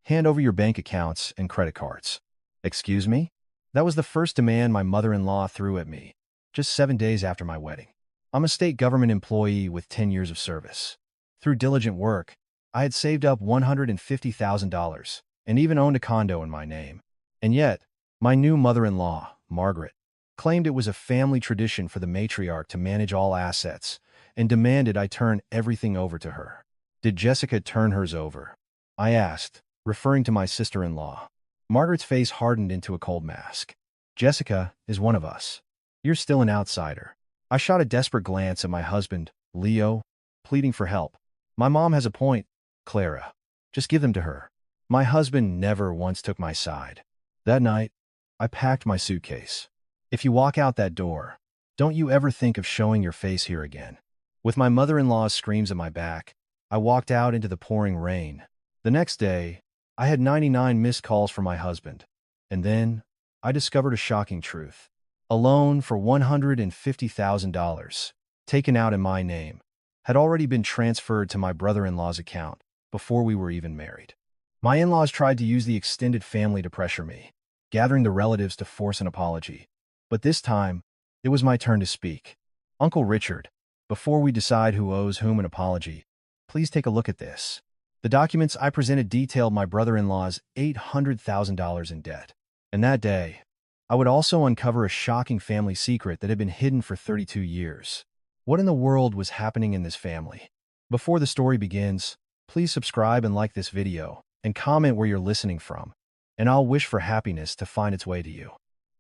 Hand over your bank accounts and credit cards. Excuse me? That was the first demand my mother-in-law threw at me, just 7 days after my wedding. I'm a state government employee with 10 years of service. Through diligent work, I had saved up $150,000 and even owned a condo in my name. And yet, my new mother-in-law, Margaret, claimed it was a family tradition for the matriarch to manage all assets and demanded I turn everything over to her. Did Jessica turn hers over? I asked, referring to my sister-in-law. Margaret's face hardened into a cold mask. Jessica is one of us. You're still an outsider. I shot a desperate glance at my husband, Leo, pleading for help. My mom has a point, Clara. Just give them to her. My husband never once took my side. That night, I packed my suitcase. If you walk out that door, don't you ever think of showing your face here again. With my mother-in-law's screams at my back, I walked out into the pouring rain. The next day, I had 99 missed calls from my husband. And then, I discovered a shocking truth. A loan for $150,000, taken out in my name, had already been transferred to my brother-in-law's account before we were even married. My in-laws tried to use the extended family to pressure me, gathering the relatives to force an apology. But this time, it was my turn to speak. Uncle Richard, before we decide who owes whom an apology, please take a look at this. The documents I presented detailed my brother-in-law's $800,000 in debt. And that day, I would also uncover a shocking family secret that had been hidden for 32 years. What in the world was happening in this family? Before the story begins, please subscribe and like this video, and comment where you're listening from, and I'll wish for happiness to find its way to you.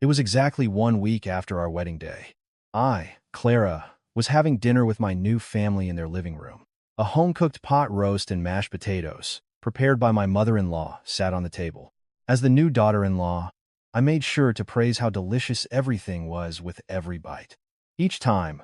It was exactly 1 week after our wedding day. I, Clara, was having dinner with my new family in their living room. A home-cooked pot roast and mashed potatoes, prepared by my mother-in-law, sat on the table. As the new daughter-in-law, I made sure to praise how delicious everything was with every bite. Each time,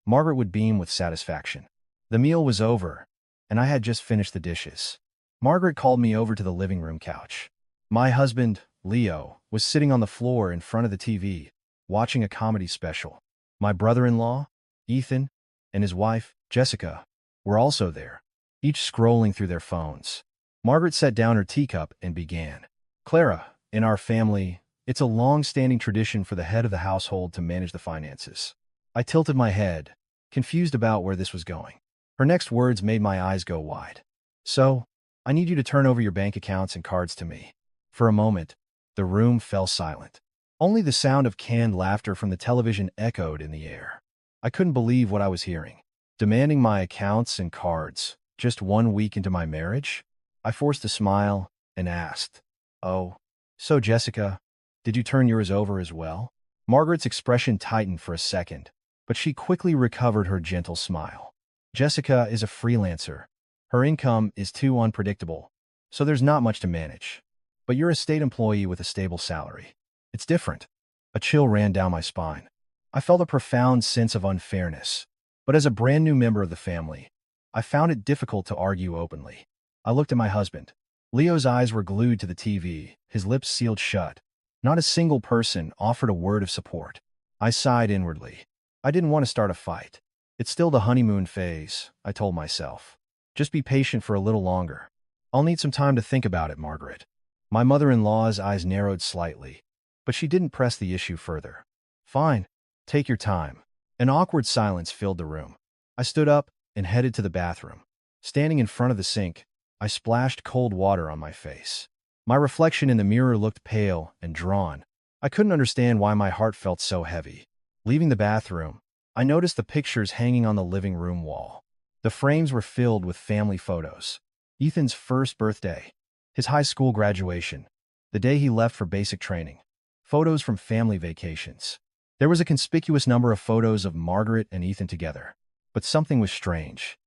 Margaret would beam with satisfaction. The meal was over, and I had just finished the dishes. Margaret called me over to the living room couch. My husband, Leo, was sitting on the floor in front of the TV, watching a comedy special. My brother-in-law, Ethan, and his wife, Jessica, were also there, each scrolling through their phones. Margaret set down her teacup and began. Clara, in our family, it's a long-standing tradition for the head of the household to manage the finances. I tilted my head, confused about where this was going. Her next words made my eyes go wide. So, I need you to turn over your bank accounts and cards to me. For a moment, the room fell silent. Only the sound of canned laughter from the television echoed in the air. I couldn't believe what I was hearing. Demanding my accounts and cards, just 1 week into my marriage? I forced a smile and asked, "Oh, so Jessica, did you turn yours over as well?" Margaret's expression tightened for a second, but she quickly recovered her gentle smile. Jessica is a freelancer. Her income is too unpredictable, so there's not much to manage. But you're a state employee with a stable salary. It's different. A chill ran down my spine. I felt a profound sense of unfairness. But as a brand new member of the family, I found it difficult to argue openly. I looked at my husband. Leo's eyes were glued to the TV, his lips sealed shut. Not a single person offered a word of support. I sighed inwardly. I didn't want to start a fight. It's still the honeymoon phase, I told myself. Just be patient for a little longer. I'll need some time to think about it, Margaret. My mother-in-law's eyes narrowed slightly, but she didn't press the issue further. Fine, take your time. An awkward silence filled the room. I stood up and headed to the bathroom. Standing in front of the sink, I splashed cold water on my face. My reflection in the mirror looked pale and drawn. I couldn't understand why my heart felt so heavy. Leaving the bathroom, I noticed the pictures hanging on the living room wall. The frames were filled with family photos. Ethan's first birthday, his high school graduation, the day he left for basic training, photos from family vacations. There was a conspicuous number of photos of Margaret and Ethan together, but something was strange.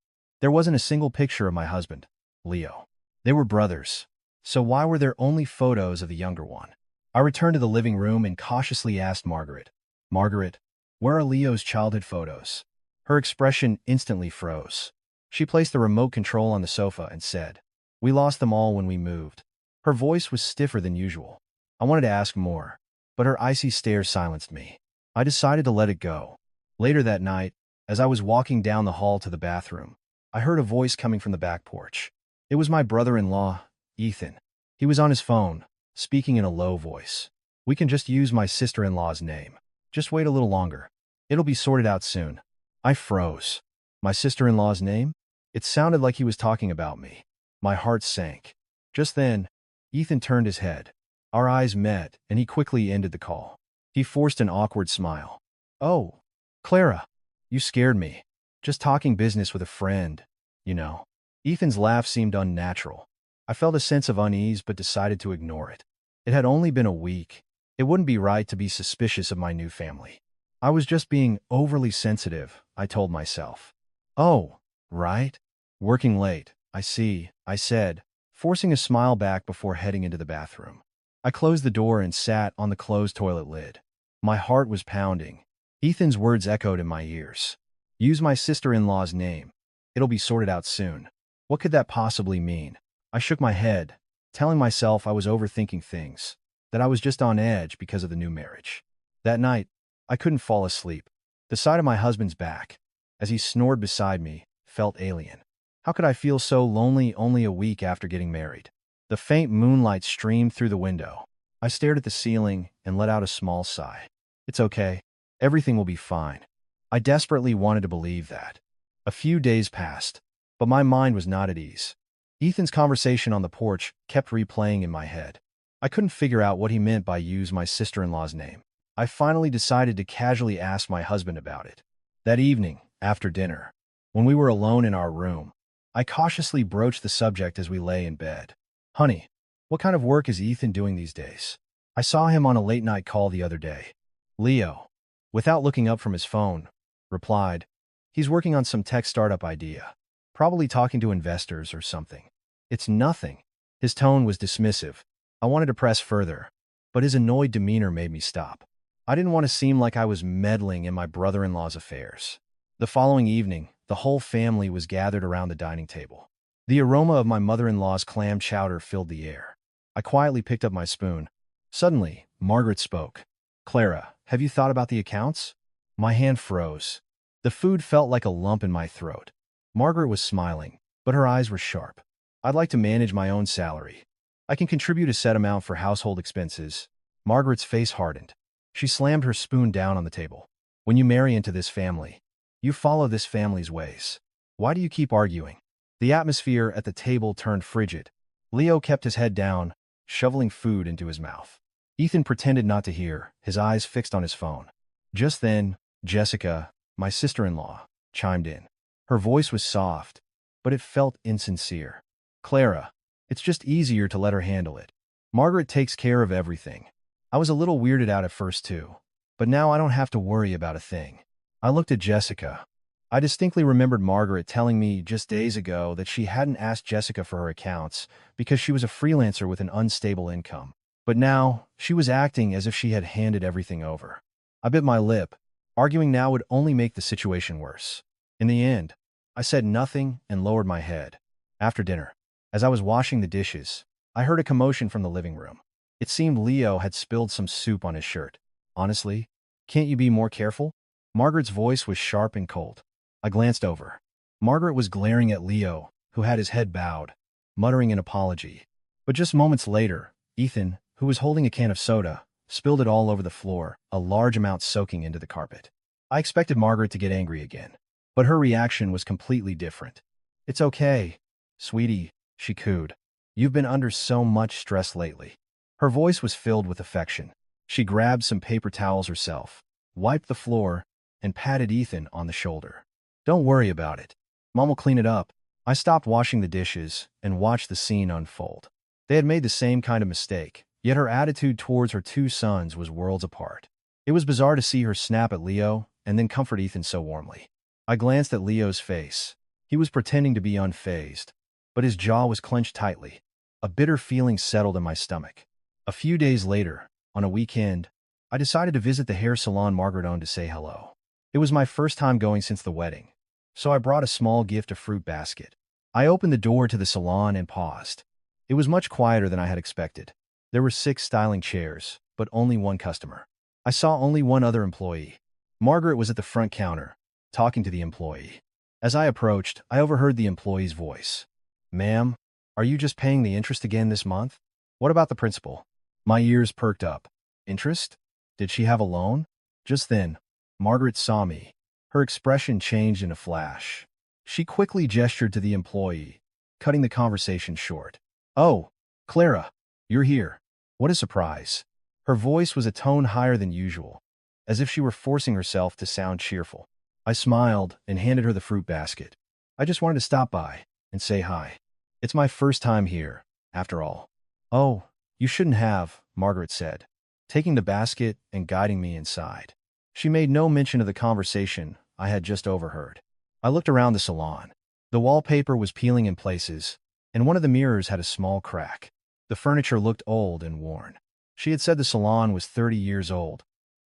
There wasn't a single picture of my husband, Leo. They were brothers, so why were there only photos of the younger one? I returned to the living room and cautiously asked Margaret, "Margaret, where are Leo's childhood photos?" Her expression instantly froze. She placed the remote control on the sofa and said, "We lost them all when we moved." Her voice was stiffer than usual. I wanted to ask more, but her icy stare silenced me. I decided to let it go. Later that night, as I was walking down the hall to the bathroom, I heard a voice coming from the back porch. It was my brother-in-law, Ethan. He was on his phone, speaking in a low voice. "We can just use my sister-in-law's name. Just wait a little longer. It'll be sorted out soon." I froze. My sister-in-law's name? It sounded like he was talking about me. My heart sank. Just then, Ethan turned his head. Our eyes met, and he quickly ended the call. He forced an awkward smile. "Oh, Clara, you scared me. Just talking business with a friend, you know." Ethan's laugh seemed unnatural. I felt a sense of unease but decided to ignore it. It had only been a week. It wouldn't be right to be suspicious of my new family. I was just being overly sensitive, I told myself. "Oh, right? Working late, I see," I said, forcing a smile back before heading into the bathroom. I closed the door and sat on the closed toilet lid. My heart was pounding. Ethan's words echoed in my ears. "Use my sister-in-law's name. It'll be sorted out soon." What could that possibly mean? I shook my head, telling myself I was overthinking things, that I was just on edge because of the new marriage. That night, I couldn't fall asleep. The sight of my husband's back, as he snored beside me, felt alien. How could I feel so lonely only a week after getting married? The faint moonlight streamed through the window. I stared at the ceiling and let out a small sigh. It's okay. Everything will be fine. I desperately wanted to believe that. A few days passed, but my mind was not at ease. Ethan's conversation on the porch kept replaying in my head. I couldn't figure out what he meant by "use my sister-in-law's name." I finally decided to casually ask my husband about it. That evening, after dinner, when we were alone in our room, I cautiously broached the subject as we lay in bed. "Honey, what kind of work is Ethan doing these days? I saw him on a late-night call the other day." Leo, without looking up from his phone, replied, "He's working on some tech startup idea. Probably talking to investors or something." "It's nothing." His tone was dismissive. I wanted to press further, but his annoyed demeanor made me stop. I didn't want to seem like I was meddling in my brother-in-law's affairs. The following evening, the whole family was gathered around the dining table. The aroma of my mother-in-law's clam chowder filled the air. I quietly picked up my spoon. Suddenly, Margaret spoke. "Clara, have you thought about the accounts?" My hand froze. The food felt like a lump in my throat. Margaret was smiling, but her eyes were sharp. "I'd like to manage my own salary. I can contribute a set amount for household expenses." Margaret's face hardened. She slammed her spoon down on the table. "When you marry into this family, you follow this family's ways. Why do you keep arguing?" The atmosphere at the table turned frigid. Leo kept his head down, shoveling food into his mouth. Ethan pretended not to hear, his eyes fixed on his phone. Just then, Jessica, my sister-in-law, chimed in. Her voice was soft, but it felt insincere. "Clara, it's just easier to let her handle it. Margaret takes care of everything." I was a little weirded out at first too, but now I don't have to worry about a thing. I looked at Jessica. I distinctly remembered Margaret telling me just days ago that she hadn't asked Jessica for her accounts because she was a freelancer with an unstable income. But now, she was acting as if she had handed everything over. I bit my lip. Arguing now would only make the situation worse. In the end, I said nothing and lowered my head. After dinner, as I was washing the dishes, I heard a commotion from the living room. It seemed Leo had spilled some soup on his shirt. "Honestly, can't you be more careful?" Margaret's voice was sharp and cold. I glanced over. Margaret was glaring at Leo, who had his head bowed, muttering an apology. But just moments later, Ethan, who was holding a can of soda, spilled it all over the floor, a large amount soaking into the carpet. I expected Margaret to get angry again, but her reaction was completely different. "It's okay, sweetie," she cooed. "You've been under so much stress lately." Her voice was filled with affection. She grabbed some paper towels herself, wiped the floor, and patted Ethan on the shoulder. "Don't worry about it. Mom will clean it up." I stopped washing the dishes and watched the scene unfold. They had made the same kind of mistake, yet her attitude towards her two sons was worlds apart. It was bizarre to see her snap at Leo and then comfort Ethan so warmly. I glanced at Leo's face. He was pretending to be unfazed, but his jaw was clenched tightly. A bitter feeling settled in my stomach. A few days later, on a weekend, I decided to visit the hair salon Margaret owned to say hello. It was my first time going since the wedding, so I brought a small gift, a fruit basket. I opened the door to the salon and paused. It was much quieter than I had expected. There were 6 styling chairs, but only one customer. I saw only one other employee. Margaret was at the front counter, talking to the employee. As I approached, I overheard the employee's voice. "Ma'am, are you just paying the interest again this month?" What about the principal? My ears perked up. Interest? Did she have a loan? Just then, Margaret saw me. Her expression changed in a flash. She quickly gestured to the employee, cutting the conversation short. Oh, Clara, you're here. What a surprise. Her voice was a tone higher than usual, as if she were forcing herself to sound cheerful. I smiled and handed her the fruit basket. I just wanted to stop by and say hi. It's my first time here, after all. Oh, you shouldn't have, Margaret said, taking the basket and guiding me inside. She made no mention of the conversation I had just overheard. I looked around the salon. The wallpaper was peeling in places, and one of the mirrors had a small crack. The furniture looked old and worn. She had said the salon was 30 years old,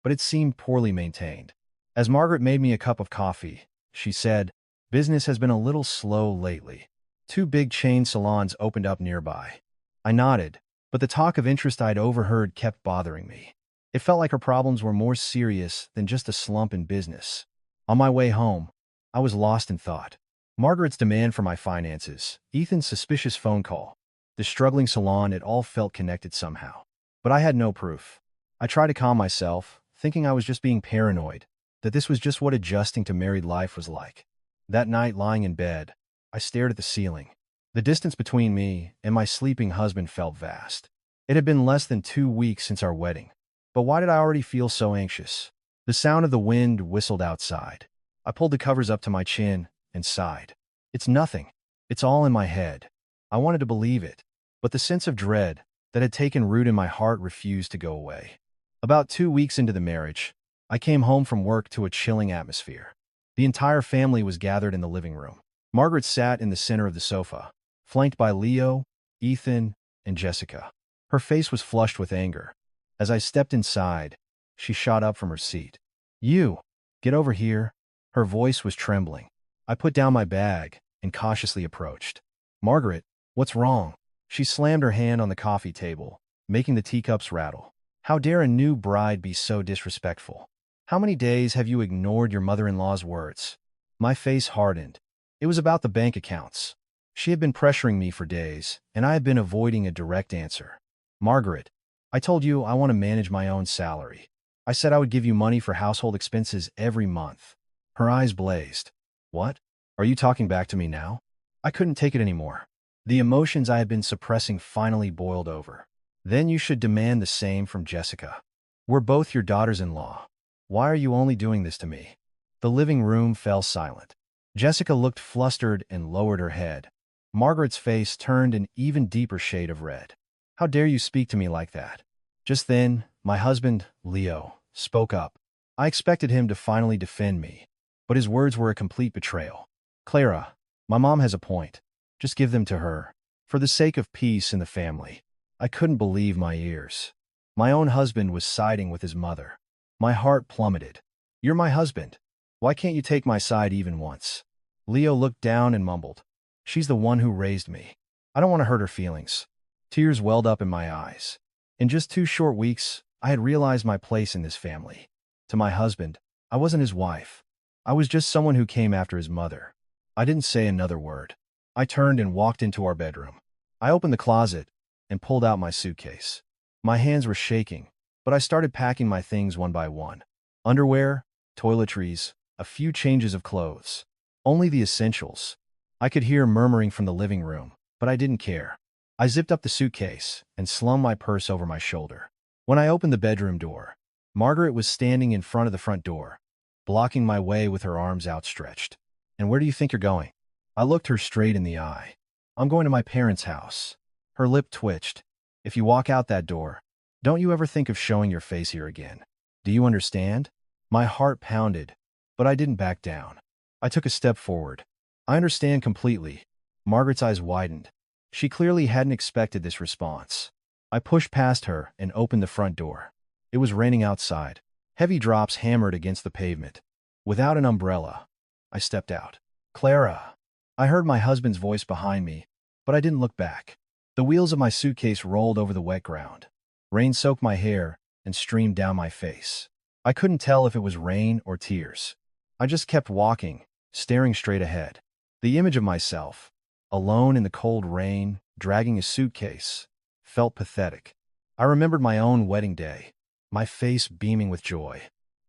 but it seemed poorly maintained. As Margaret made me a cup of coffee, she said, "Business has been a little slow lately. Two big chain salons opened up nearby." I nodded, but the talk of interest I'd overheard kept bothering me. It felt like her problems were more serious than just a slump in business. On my way home, I was lost in thought. Margaret's demand for my finances, Ethan's suspicious phone call, the struggling salon, it all felt connected somehow. But I had no proof. I tried to calm myself, thinking I was just being paranoid, that this was just what adjusting to married life was like. That night, lying in bed, I stared at the ceiling. The distance between me and my sleeping husband felt vast. It had been less than 2 weeks since our wedding. But why did I already feel so anxious? The sound of the wind whistled outside. I pulled the covers up to my chin and sighed. It's nothing. It's all in my head. I wanted to believe it, but the sense of dread that had taken root in my heart refused to go away. About 2 weeks into the marriage, I came home from work to a chilling atmosphere. The entire family was gathered in the living room. Margaret sat in the center of the sofa, flanked by Leo, Ethan, and Jessica. Her face was flushed with anger. As I stepped inside, she shot up from her seat. "You, get over here." Her voice was trembling. I put down my bag and cautiously approached. "Margaret, what's wrong?" She slammed her hand on the coffee table, making the teacups rattle. "How dare a new bride be so disrespectful? How many days have you ignored your mother-in-law's words?" My face hardened. It was about the bank accounts. She had been pressuring me for days, and I had been avoiding a direct answer. "Margaret, I told you I want to manage my own salary. I said I would give you money for household expenses every month." Her eyes blazed. "What? Are you talking back to me now?" I couldn't take it anymore. The emotions I had been suppressing finally boiled over. "Then you should demand the same from Jessica. We're both your daughters-in-law. Why are you only doing this to me?" The living room fell silent. Jessica looked flustered and lowered her head. Margaret's face turned an even deeper shade of red. "How dare you speak to me like that?" Just then, my husband, Leo, spoke up. I expected him to finally defend me, but his words were a complete betrayal. "Clara, my mom has a point. Just give them to her. For the sake of peace in the family." I couldn't believe my ears. My own husband was siding with his mother. My heart plummeted. "You're my husband. Why can't you take my side even once?" Leo looked down and mumbled, "She's the one who raised me. I don't want to hurt her feelings." Tears welled up in my eyes. In just 2 short weeks, I had realized my place in this family. To my husband, I wasn't his wife. I was just someone who came after his mother. I didn't say another word. I turned and walked into our bedroom. I opened the closet and pulled out my suitcase. My hands were shaking, but I started packing my things one by one. Underwear, toiletries, a few changes of clothes. Only the essentials. I could hear murmuring from the living room, but I didn't care. I zipped up the suitcase and slung my purse over my shoulder. When I opened the bedroom door, Margaret was standing in front of the front door, blocking my way with her arms outstretched. "And where do you think you're going?" I looked her straight in the eye. "I'm going to my parents' house." Her lip twitched. "If you walk out that door, don't you ever think of showing your face here again. Do you understand?" My heart pounded, but I didn't back down. I took a step forward. "I understand completely." Margaret's eyes widened. She clearly hadn't expected this response. I pushed past her and opened the front door. It was raining outside. Heavy drops hammered against the pavement. Without an umbrella, I stepped out. "Clara." I heard my husband's voice behind me, but I didn't look back. The wheels of my suitcase rolled over the wet ground. Rain soaked my hair and streamed down my face. I couldn't tell if it was rain or tears. I just kept walking, staring straight ahead. The image of myself, alone in the cold rain, dragging a suitcase, felt pathetic. I remembered my own wedding day, my face beaming with joy.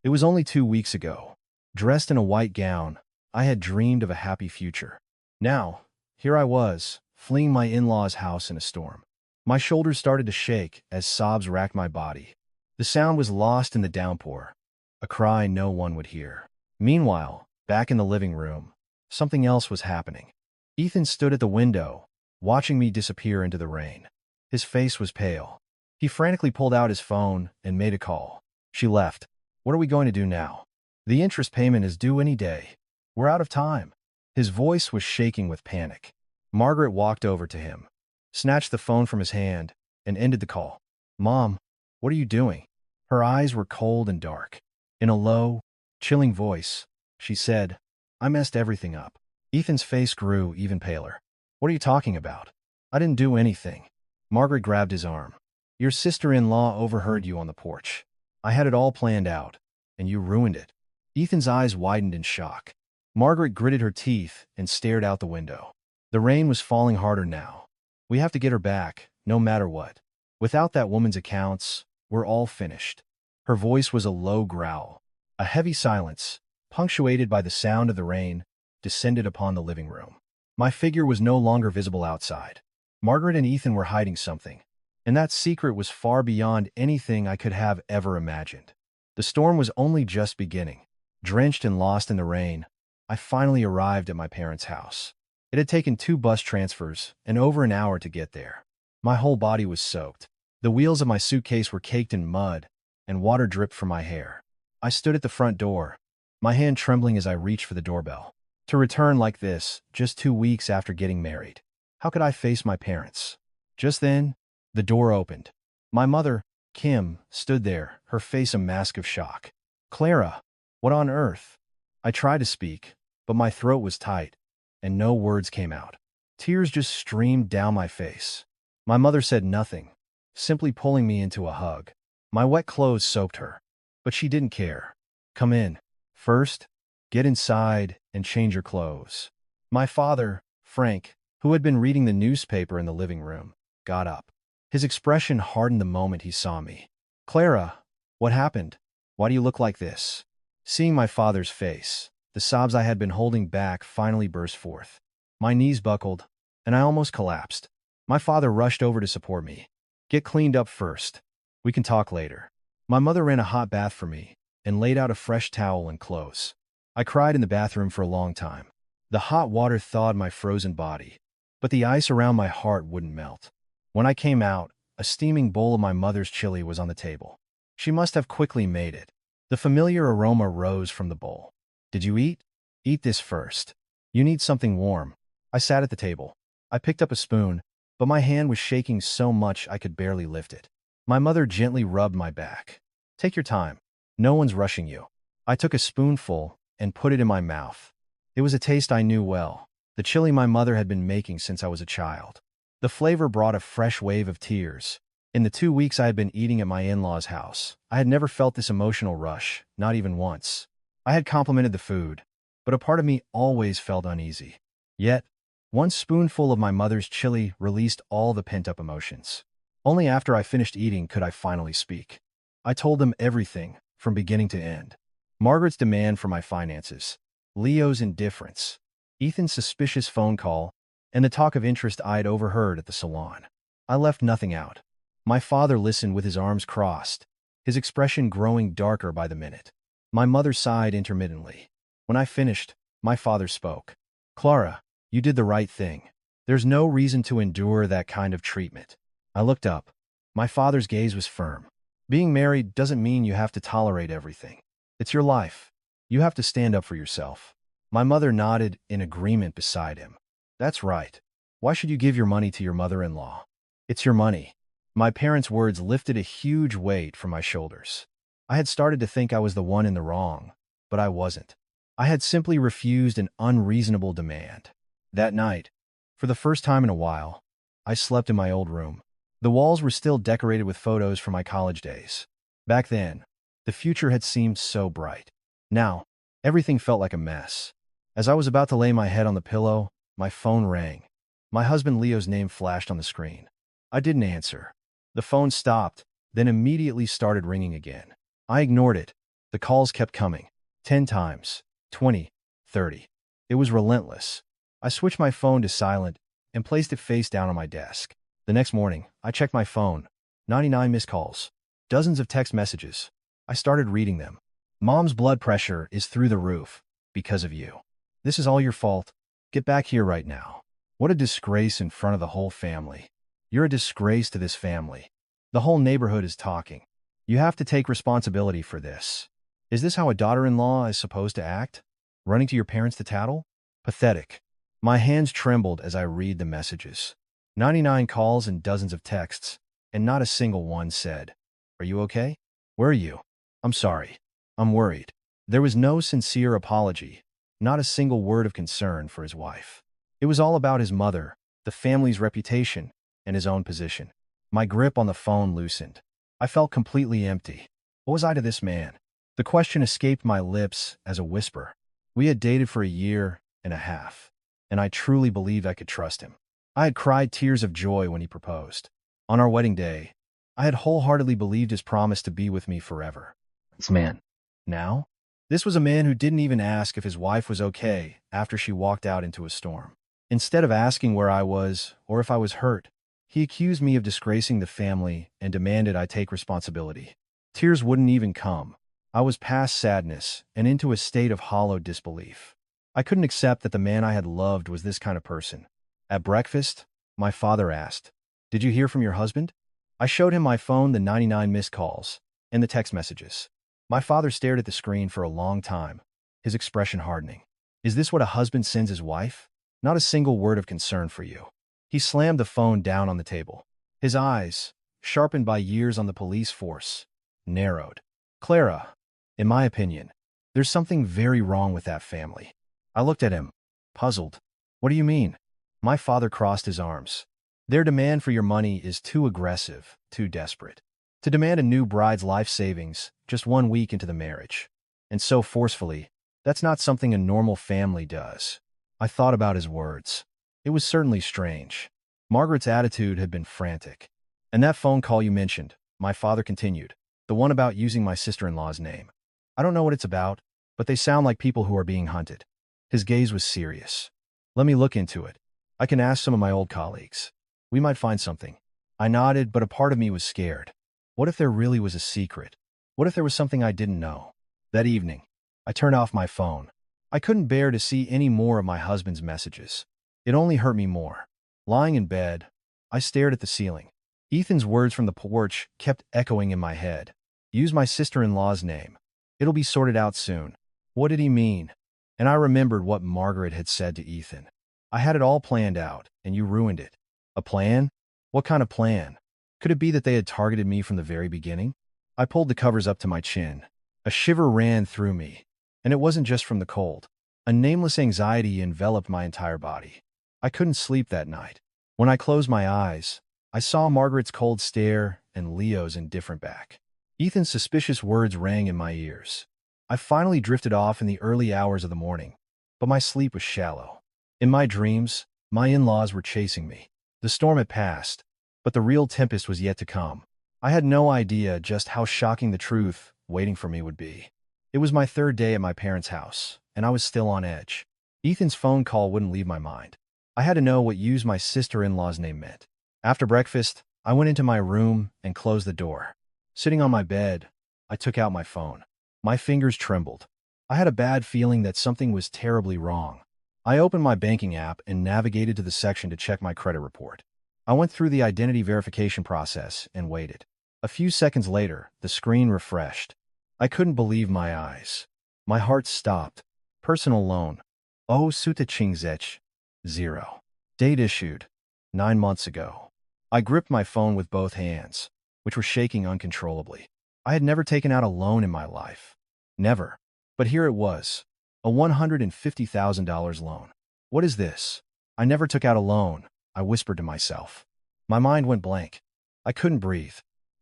It was only 2 weeks ago. Dressed in a white gown, I had dreamed of a happy future. Now, here I was, fleeing my in-laws' house in a storm. My shoulders started to shake as sobs racked my body. The sound was lost in the downpour, a cry no one would hear. Meanwhile, back in the living room, something else was happening. Ethan stood at the window, watching me disappear into the rain. His face was pale. He frantically pulled out his phone and made a call. She left. What are we going to do now? The interest payment is due any day. We're out of time. His voice was shaking with panic. Margaret walked over to him, snatched the phone from his hand, and ended the call. Mom, what are you doing? Her eyes were cold and dark. In a low, chilling voice, she said, I messed everything up. Ethan's face grew even paler. What are you talking about? I didn't do anything. Margaret grabbed his arm. Your sister-in-law overheard you on the porch. I had it all planned out, and you ruined it. Ethan's eyes widened in shock. Margaret gritted her teeth and stared out the window. The rain was falling harder now. We have to get her back, no matter what. Without that woman's accounts, we're all finished. Her voice was a low growl. A heavy silence, punctuated by the sound of the rain, descended upon the living room. My figure was no longer visible outside. Margaret and Ethan were hiding something, and that secret was far beyond anything I could have ever imagined. The storm was only just beginning. Drenched and lost in the rain, I finally arrived at my parents' house. It had taken 2 bus transfers and over an hour to get there. My whole body was soaked. The wheels of my suitcase were caked in mud, and water dripped from my hair. I stood at the front door, my hand trembling as I reached for the doorbell. To return like this, just 2 weeks after getting married. How could I face my parents? Just then, the door opened. My mother, Kim, stood there, her face a mask of shock. Clara, what on earth? I tried to speak, but my throat was tight, and no words came out. Tears just streamed down my face. My mother said nothing, simply pulling me into a hug. My wet clothes soaked her, but she didn't care. Come in. First, get inside and change your clothes. My father, Frank, who had been reading the newspaper in the living room, got up. His expression hardened the moment he saw me. Clara, what happened? Why do you look like this? Seeing my father's face, the sobs I had been holding back finally burst forth. My knees buckled, and I almost collapsed. My father rushed over to support me. Get cleaned up first. We can talk later. My mother ran a hot bath for me and laid out a fresh towel and clothes. I cried in the bathroom for a long time. The hot water thawed my frozen body, but the ice around my heart wouldn't melt. When I came out, a steaming bowl of my mother's chili was on the table. She must have quickly made it. The familiar aroma rose from the bowl. Did you eat? Eat this first. You need something warm. I sat at the table. I picked up a spoon, but my hand was shaking so much I could barely lift it. My mother gently rubbed my back. Take your time. No one's rushing you. I took a spoonful and put it in my mouth. It was a taste I knew well, the chili my mother had been making since I was a child. The flavor brought a fresh wave of tears. In the 2 weeks I had been eating at my in-laws' house, I had never felt this emotional rush, not even once. I had complimented the food, but a part of me always felt uneasy. Yet, one spoonful of my mother's chili released all the pent-up emotions. Only after I finished eating could I finally speak. I told them everything, from beginning to end. Margaret's demand for my finances, Leo's indifference, Ethan's suspicious phone call, and the talk of interest I'd overheard at the salon. I left nothing out. My father listened with his arms crossed, his expression growing darker by the minute. My mother sighed intermittently. When I finished, my father spoke. Clara, you did the right thing. There's no reason to endure that kind of treatment. I looked up. My father's gaze was firm. Being married doesn't mean you have to tolerate everything. It's your life. You have to stand up for yourself. My mother nodded in agreement beside him. That's right. Why should you give your money to your mother-in-law? It's your money. My parents' words lifted a huge weight from my shoulders. I had started to think I was the one in the wrong, but I wasn't. I had simply refused an unreasonable demand. That night, for the first time in a while, I slept in my old room. The walls were still decorated with photos from my college days. Back then, the future had seemed so bright. Now, everything felt like a mess. As I was about to lay my head on the pillow, my phone rang. My husband Leo's name flashed on the screen. I didn't answer. The phone stopped, then immediately started ringing again. I ignored it. The calls kept coming. 10 times. 20. 30. It was relentless. I switched my phone to silent and placed it face down on my desk. The next morning, I checked my phone. 99 missed calls. Dozens of text messages. I started reading them. Mom's blood pressure is through the roof because of you. This is all your fault. Get back here right now. What a disgrace in front of the whole family. You're a disgrace to this family. The whole neighborhood is talking. You have to take responsibility for this. Is this how a daughter-in-law is supposed to act? Running to your parents to tattle? Pathetic. My hands trembled as I read the messages. 99 calls and dozens of texts, and not a single one said, "Are you okay? Where are you? I'm sorry. I'm worried." There was no sincere apology, not a single word of concern for his wife. It was all about his mother, the family's reputation, and his own position. My grip on the phone loosened. I felt completely empty. What was I to this man? The question escaped my lips as a whisper. We had dated for a year and a half, and I truly believed I could trust him. I had cried tears of joy when he proposed. On our wedding day, I had wholeheartedly believed his promise to be with me forever. This man. Now? This was a man who didn't even ask if his wife was okay after she walked out into a storm. Instead of asking where I was or if I was hurt, he accused me of disgracing the family and demanded I take responsibility. Tears wouldn't even come. I was past sadness and into a state of hollow disbelief. I couldn't accept that the man I had loved was this kind of person. At breakfast, my father asked, "Did you hear from your husband?" I showed him my phone, the 99 missed calls, and the text messages. My father stared at the screen for a long time, his expression hardening. Is this what a husband sends his wife? Not a single word of concern for you. He slammed the phone down on the table. His eyes, sharpened by years on the police force, narrowed. Clara, in my opinion, there's something very wrong with that family. I looked at him, puzzled. What do you mean? My father crossed his arms. Their demand for your money is too aggressive, too desperate. To demand a new bride's life savings just 1 week into the marriage. And so forcefully, that's not something a normal family does. I thought about his words. It was certainly strange. Margaret's attitude had been frantic. And that phone call you mentioned, my father continued, the one about using my sister-in-law's name. I don't know what it's about, but they sound like people who are being hunted. His gaze was serious. Let me look into it. I can ask some of my old colleagues. We might find something. I nodded, but a part of me was scared. What if there really was a secret? What if there was something I didn't know? That evening, I turned off my phone. I couldn't bear to see any more of my husband's messages. It only hurt me more. Lying in bed, I stared at the ceiling. Ethan's words from the porch kept echoing in my head. Use my sister-in-law's name. It'll be sorted out soon. What did he mean? And I remembered what Margaret had said to Ethan. I had it all planned out, and you ruined it. A plan? What kind of plan? Could it be that they had targeted me from the very beginning? I pulled the covers up to my chin. A shiver ran through me, and it wasn't just from the cold. A nameless anxiety enveloped my entire body. I couldn't sleep that night. When I closed my eyes, I saw Margaret's cold stare and Leo's indifferent back. Ethan's suspicious words rang in my ears. I finally drifted off in the early hours of the morning, but my sleep was shallow. In my dreams, my in-laws were chasing me. The storm had passed, but the real tempest was yet to come. I had no idea just how shocking the truth waiting for me would be. It was my third day at my parents' house, and I was still on edge. Ethan's phone call wouldn't leave my mind. I had to know what use my sister-in-law's name meant. After breakfast, I went into my room and closed the door. Sitting on my bed, I took out my phone. My fingers trembled. I had a bad feeling that something was terribly wrong. I opened my banking app and navigated to the section to check my credit report. I went through the identity verification process and waited. A few seconds later, the screen refreshed. I couldn't believe my eyes. My heart stopped. Personal loan. Oh, Suta Chingzech. 0. Date issued. 9 months ago. I gripped my phone with both hands, which were shaking uncontrollably. I had never taken out a loan in my life. Never. But here it was. A $150,000 loan. What is this? I never took out a loan, I whispered to myself. My mind went blank. I couldn't breathe.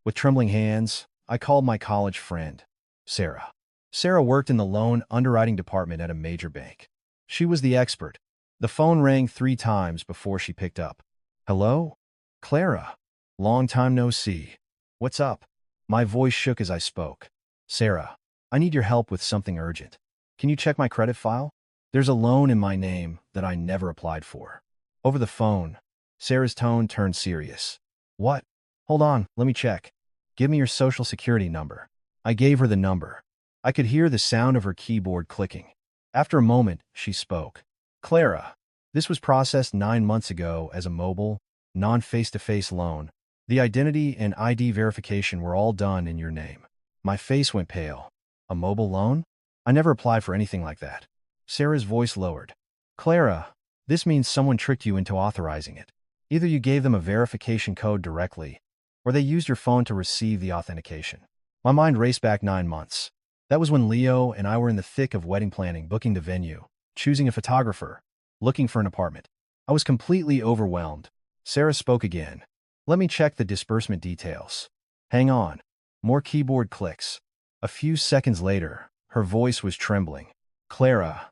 With trembling hands, I called my college friend, Sarah. Sarah worked in the loan underwriting department at a major bank. She was the expert. The phone rang 3 times before she picked up. Hello? Clara. Long time no see. What's up? My voice shook as I spoke. Sarah, I need your help with something urgent. Can you check my credit file? There's a loan in my name that I never applied for. Over the phone, Sarah's tone turned serious. What? Hold on, let me check. Give me your social security number. I gave her the number. I could hear the sound of her keyboard clicking. After a moment, she spoke. Clara, this was processed 9 months ago as a mobile, non-face-to-face loan. The identity and ID verification were all done in your name. My face went pale. A mobile loan? I never applied for anything like that. Sarah's voice lowered. Clara, this means someone tricked you into authorizing it. Either you gave them a verification code directly, or they used your phone to receive the authentication. My mind raced back 9 months. That was when Leo and I were in the thick of wedding planning, booking the venue, choosing a photographer, looking for an apartment. I was completely overwhelmed. Sarah spoke again. Let me check the disbursement details. Hang on. More keyboard clicks. A few seconds later, her voice was trembling. Clara,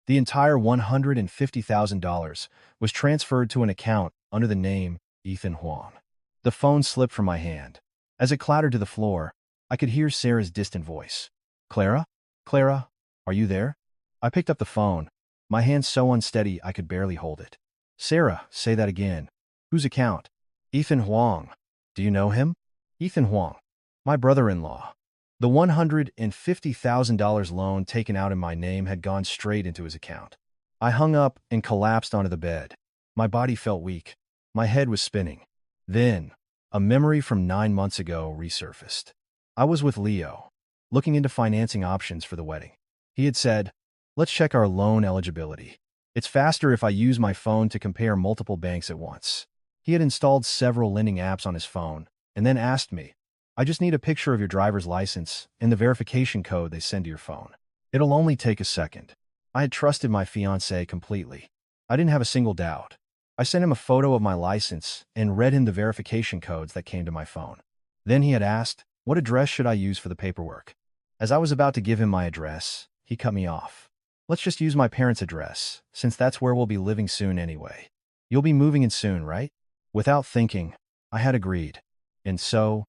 the entire $150,000 was transferred to an account under the name Ethan Huang. The phone slipped from my hand. As it clattered to the floor, I could hear Sarah's distant voice. Clara? Clara, are you there? I picked up the phone, my hand so unsteady I could barely hold it. Sarah, say that again. Whose account? Ethan Huang. Do you know him? Ethan Huang. My brother-in-law. The $150,000 loan taken out in my name had gone straight into his account. I hung up and collapsed onto the bed. My body felt weak. My head was spinning. Then, a memory from 9 months ago resurfaced. I was with Leo, looking into financing options for the wedding. He had said, let's check our loan eligibility. It's faster if I use my phone to compare multiple banks at once. He had installed several lending apps on his phone and then asked me, I just need a picture of your driver's license and the verification code they send to your phone. It'll only take a second. I had trusted my fiancé completely. I didn't have a single doubt. I sent him a photo of my license and read him the verification codes that came to my phone. Then he had asked, what address should I use for the paperwork? As I was about to give him my address, he cut me off. Let's just use my parents' address, since that's where we'll be living soon anyway. You'll be moving in soon, right? Without thinking, I had agreed. And so,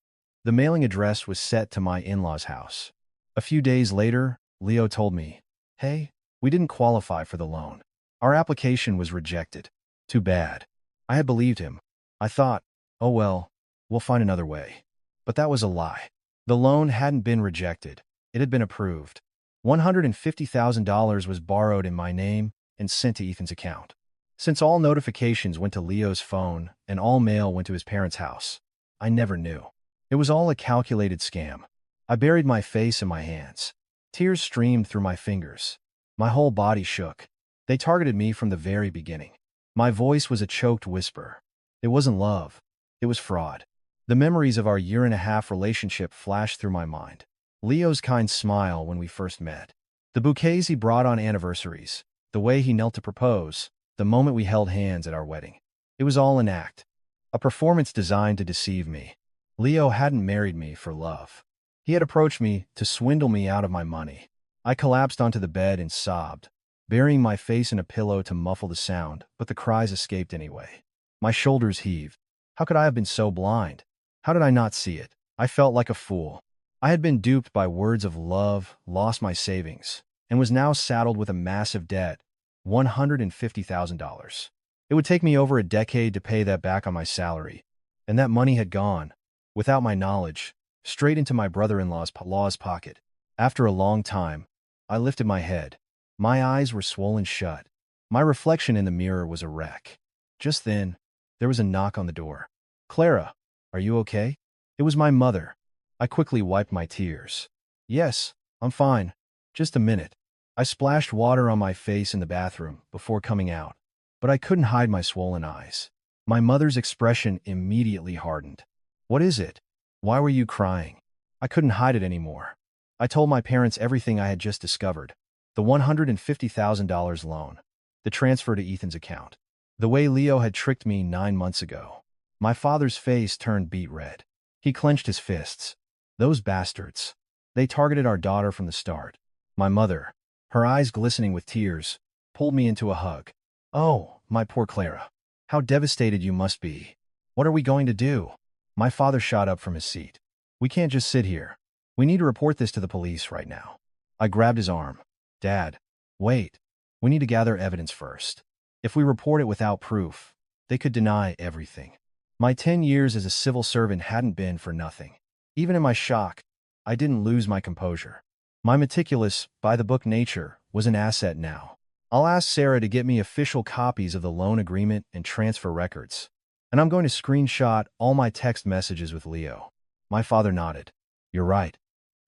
the mailing address was set to my in-laws' house. A few days later, Leo told me, hey, we didn't qualify for the loan. Our application was rejected. Too bad. I had believed him. I thought, oh well, we'll find another way. But that was a lie. The loan hadn't been rejected. It had been approved. $150,000 was borrowed in my name and sent to Ethan's account. Since all notifications went to Leo's phone and all mail went to his parents' house, I never knew. It was all a calculated scam. I buried my face in my hands. Tears streamed through my fingers. My whole body shook. They targeted me from the very beginning. My voice was a choked whisper. It wasn't love. It was fraud. The memories of our year-and-a-half relationship flashed through my mind. Leo's kind smile when we first met. The bouquets he brought on anniversaries. The way he knelt to propose. The moment we held hands at our wedding. It was all an act. A performance designed to deceive me. Leo hadn't married me for love. He had approached me to swindle me out of my money. I collapsed onto the bed and sobbed, burying my face in a pillow to muffle the sound, but the cries escaped anyway. My shoulders heaved. How could I have been so blind? How did I not see it? I felt like a fool. I had been duped by words of love, lost my savings, and was now saddled with a massive debt, $150,000. It would take me over a decade to pay that back on my salary, and that money had gone, without my knowledge, straight into my brother-in-law's pocket. After a long time, I lifted my head. My eyes were swollen shut. My reflection in the mirror was a wreck. Just then, there was a knock on the door. Clara, are you okay? It was my mother. I quickly wiped my tears. Yes, I'm fine. Just a minute. I splashed water on my face in the bathroom before coming out, but I couldn't hide my swollen eyes. My mother's expression immediately hardened. What is it? Why were you crying? I couldn't hide it anymore. I told my parents everything I had just discovered. The $150,000 loan. The transfer to Ethan's account. The way Leo had tricked me 9 months ago. My father's face turned beet red. He clenched his fists. Those bastards. They targeted our daughter from the start. My mother, her eyes glistening with tears, pulled me into a hug. Oh, my poor Clara. How devastated you must be. What are we going to do? My father shot up from his seat. We can't just sit here. We need to report this to the police right now. I grabbed his arm. Dad, wait. We need to gather evidence first. If we report it without proof, they could deny everything. My 10 years as a civil servant hadn't been for nothing. Even in my shock, I didn't lose my composure. My meticulous, by-the-book nature was an asset now. I'll ask Sarah to get me official copies of the loan agreement and transfer records. And I'm going to screenshot all my text messages with Leo. My father nodded. You're right.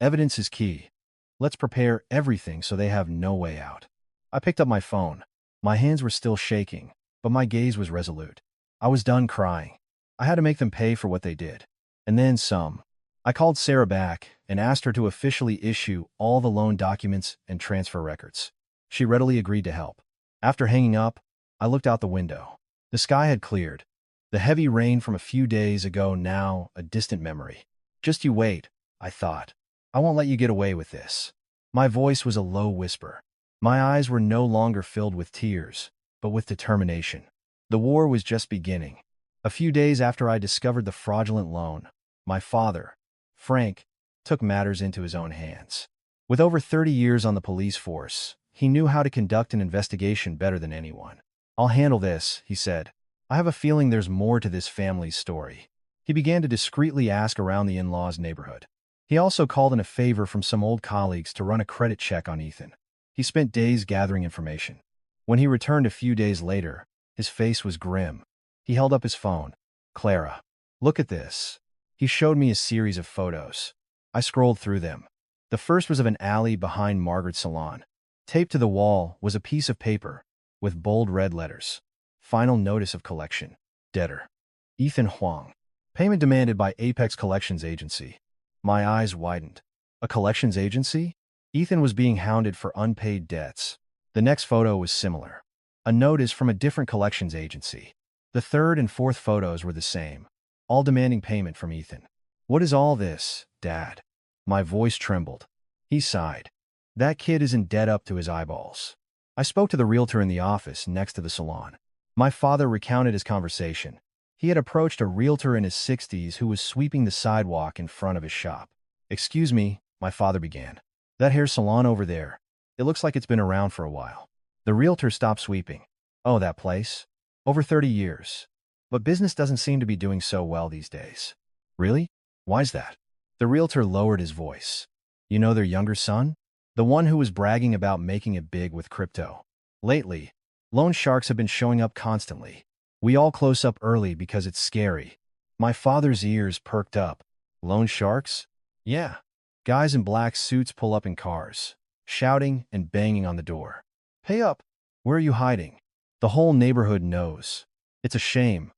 Evidence is key. Let's prepare everything so they have no way out. I picked up my phone. My hands were still shaking, but my gaze was resolute. I was done crying. I had to make them pay for what they did. And then some. I called Sarah back and asked her to officially issue all the loan documents and transfer records. She readily agreed to help. After hanging up, I looked out the window. The sky had cleared. The heavy rain from a few days ago now a distant memory. Just you wait, I thought. I won't let you get away with this. My voice was a low whisper. My eyes were no longer filled with tears, but with determination. The war was just beginning. A few days after I discovered the fraudulent loan, my father, Frank, took matters into his own hands. With over 30 years on the police force, he knew how to conduct an investigation better than anyone. I'll handle this, he said. I have a feeling there's more to this family's story. He began to discreetly ask around the in-laws' neighborhood. He also called in a favor from some old colleagues to run a credit check on Ethan. He spent days gathering information. When he returned a few days later, his face was grim. He held up his phone. Clara, look at this. He showed me a series of photos. I scrolled through them. The first was of an alley behind Margaret's salon. Taped to the wall was a piece of paper with bold red letters. Final notice of collection. Debtor. Ethan Huang. Payment demanded by Apex Collections Agency. My eyes widened. A collections agency? Ethan was being hounded for unpaid debts. The next photo was similar. A notice from a different collections agency. The third and fourth photos were the same, all demanding payment from Ethan. What is all this, Dad? My voice trembled. He sighed. That kid is in debt up to his eyeballs. I spoke to the realtor in the office next to the salon. My father recounted his conversation. He had approached a realtor in his 60s who was sweeping the sidewalk in front of his shop. Excuse me, my father began. That hair salon over there. It looks like it's been around for a while. The realtor stopped sweeping. Oh, that place? Over 30 years. But business doesn't seem to be doing so well these days. Really? Why's that? The realtor lowered his voice. You know their younger son? The one who was bragging about making it big with crypto. Lately, loan sharks have been showing up constantly. We all close up early because it's scary. My father's ears perked up. Loan sharks? Yeah. Guys in black suits pull up in cars, shouting and banging on the door. Pay up. Where are you hiding? The whole neighborhood knows. It's a shame.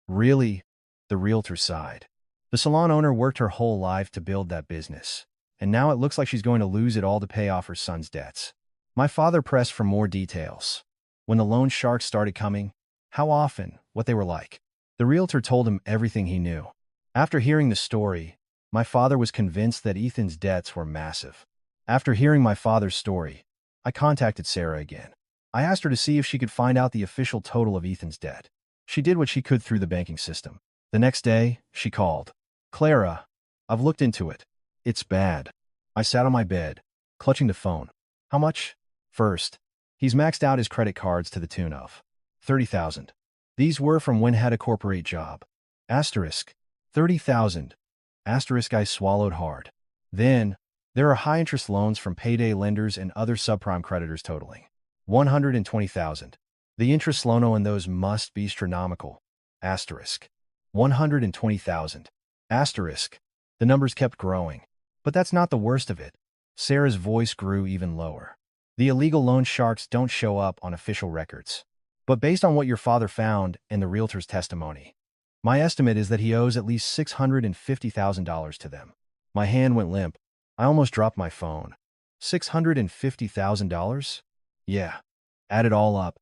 Really? The realtor sighed. The salon owner worked her whole life to build that business, and now it looks like she's going to lose it all to pay off her son's debts. My father pressed for more details. When the loan sharks started coming, how often, what they were like. The realtor told him everything he knew. After hearing the story, my father was convinced that Ethan's debts were massive. After hearing my father's story, I contacted Sarah again. I asked her to see if she could find out the official total of Ethan's debt. She did what she could through the banking system. The next day, she called. Clara, I've looked into it. It's bad. I sat on my bed, clutching the phone. How much? First, he's maxed out his credit cards to the tune of 30,000. These were from when had a corporate job. Asterisk. 30,000. Asterisk. I swallowed hard. Then, there are high-interest loans from payday lenders and other subprime creditors totaling 120,000. The interest loan on those must be astronomical. Asterisk. 120,000. Asterisk. The numbers kept growing. But that's not the worst of it. Sarah's voice grew even lower. The illegal loan sharks don't show up on official records. But based on what your father found and the realtor's testimony, my estimate is that he owes at least $650,000 to them. My hand went limp. I almost dropped my phone. $650,000? Yeah. Add it all up.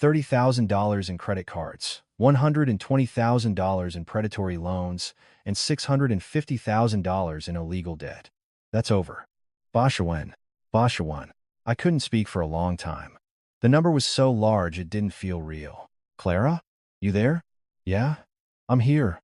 $30,000 in credit cards, $120,000 in predatory loans, and $650,000 in illegal debt. That's over. Bashawan. I couldn't speak for a long time. The number was so large it didn't feel real. Clara? You there? Yeah? I'm here.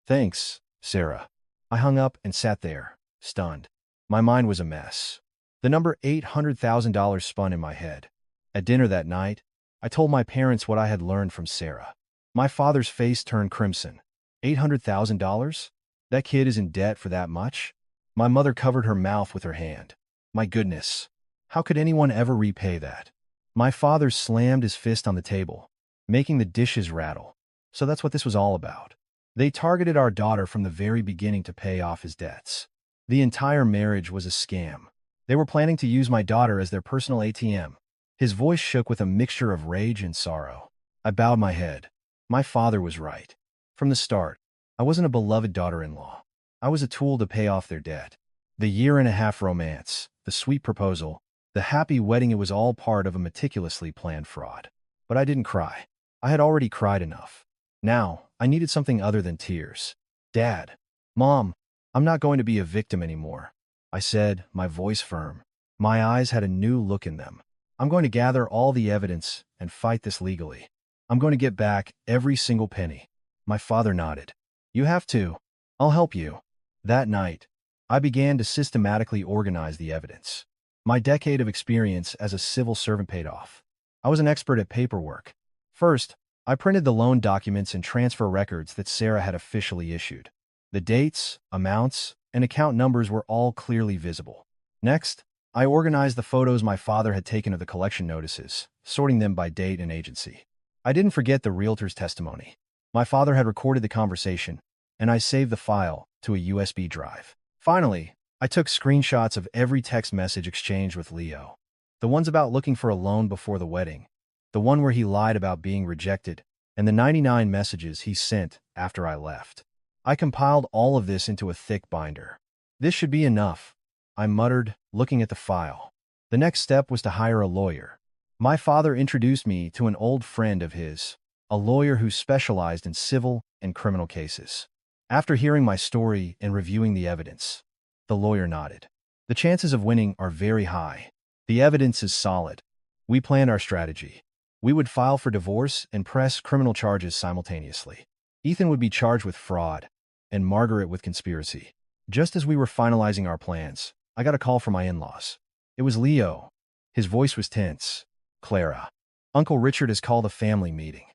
Thanks. Sarah. I hung up and sat there, stunned. My mind was a mess. The number $800,000 spun in my head. At dinner that night, I told my parents what I had learned from Sarah. My father's face turned crimson. $800,000? That kid is in debt for that much? My mother covered her mouth with her hand. My goodness. How could anyone ever repay that? My father slammed his fist on the table, making the dishes rattle. So that's what this was all about. They targeted our daughter from the very beginning to pay off his debts. The entire marriage was a scam. They were planning to use my daughter as their personal ATM. His voice shook with a mixture of rage and sorrow. I bowed my head. My father was right. From the start, I wasn't a beloved daughter-in-law. I was a tool to pay off their debt. The year-and-a-half romance, the sweet proposal, the happy wedding, it was all part of a meticulously planned fraud. But I didn't cry. I had already cried enough. Now, I needed something other than tears. Dad. Mom. I'm not going to be a victim anymore, I said, my voice firm. My eyes had a new look in them. I'm going to gather all the evidence and fight this legally. I'm going to get back every single penny. My father nodded. You have to. I'll help you. That night, I began to systematically organize the evidence. My decade of experience as a civil servant paid off. I was an expert at paperwork. First, I printed the loan documents and transfer records that Sarah had officially issued. The dates, amounts, and account numbers were all clearly visible. Next, I organized the photos my father had taken of the collection notices, sorting them by date and agency. I didn't forget the realtor's testimony. My father had recorded the conversation, and I saved the file to a USB drive. Finally, I took screenshots of every text message exchanged with Leo. The ones about looking for a loan before the wedding, the one where he lied about being rejected, and the 99 messages he sent after I left. I compiled all of this into a thick binder. This should be enough, I muttered, looking at the file. The next step was to hire a lawyer. My father introduced me to an old friend of his, a lawyer who specialized in civil and criminal cases. After hearing my story and reviewing the evidence, the lawyer nodded. The chances of winning are very high. The evidence is solid. We planned our strategy. We would file for divorce and press criminal charges simultaneously. Ethan would be charged with fraud, and Margaret with conspiracy. Just as we were finalizing our plans, I got a call from my in-laws. It was Leo. His voice was tense. Clara. Uncle Richard has called a family meeting.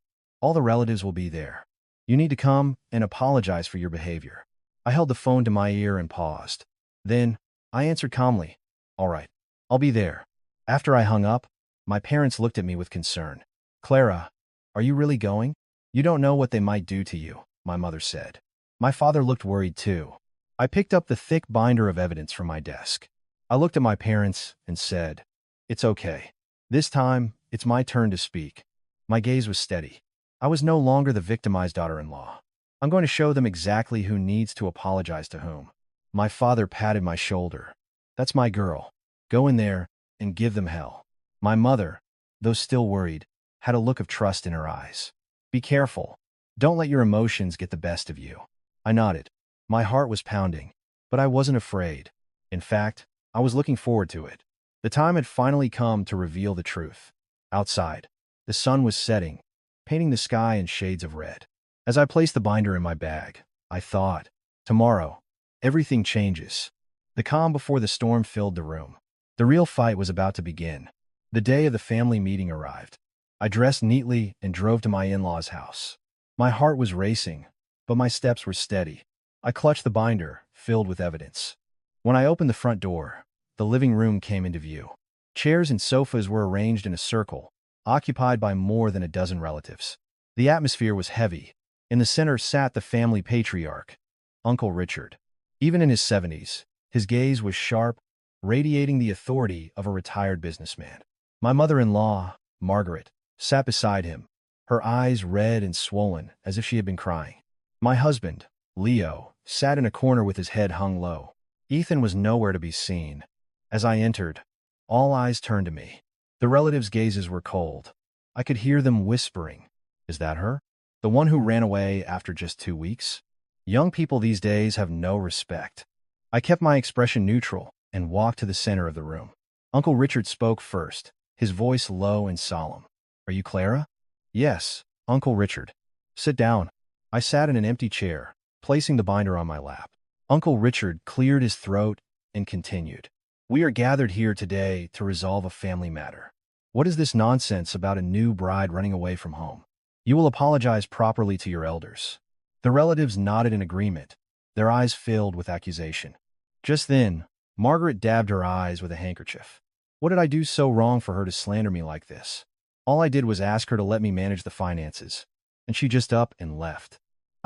All the relatives will be there. You need to come and apologize for your behavior. I held the phone to my ear and paused. Then, I answered calmly, All right, I'll be there. After I hung up, my parents looked at me with concern. Clara, are you really going? You don't know what they might do to you, my mother said. My father looked worried too. I picked up the thick binder of evidence from my desk. I looked at my parents and said, It's okay. This time, it's my turn to speak. My gaze was steady. I was no longer the victimized daughter-in-law. I'm going to show them exactly who needs to apologize to whom. My father patted my shoulder. That's my girl. Go in there and give them hell. My mother, though still worried, had a look of trust in her eyes. Be careful. Don't let your emotions get the best of you. I nodded. My heart was pounding, but I wasn't afraid. In fact, I was looking forward to it. The time had finally come to reveal the truth. Outside, the sun was setting, painting the sky in shades of red. As I placed the binder in my bag, I thought, tomorrow, everything changes. The calm before the storm filled the room. The real fight was about to begin. The day of the family meeting arrived. I dressed neatly and drove to my in-laws' house. My heart was racing, but my steps were steady. I clutched the binder, filled with evidence. When I opened the front door, the living room came into view. Chairs and sofas were arranged in a circle, occupied by more than a dozen relatives. The atmosphere was heavy. In the center sat the family patriarch, Uncle Richard. Even in his 70s, his gaze was sharp, radiating the authority of a retired businessman. My mother-in-law, Margaret, sat beside him, her eyes red and swollen as if she had been crying. My husband, Leo, sat in a corner with his head hung low. Ethan was nowhere to be seen. As I entered, all eyes turned to me. The relatives' gazes were cold. I could hear them whispering, Is that her? The one who ran away after just 2 weeks? Young people these days have no respect. I kept my expression neutral and walked to the center of the room. Uncle Richard spoke first, his voice low and solemn. Are you Clara? Yes, Uncle Richard. Sit down. I sat in an empty chair, placing the binder on my lap. Uncle Richard cleared his throat and continued. We are gathered here today to resolve a family matter. What is this nonsense about a new bride running away from home? You will apologize properly to your elders. The relatives nodded in agreement, their eyes filled with accusation. Just then, Margaret dabbed her eyes with a handkerchief. What did I do so wrong for her to slander me like this? All I did was ask her to let me manage the finances, and she just up and left.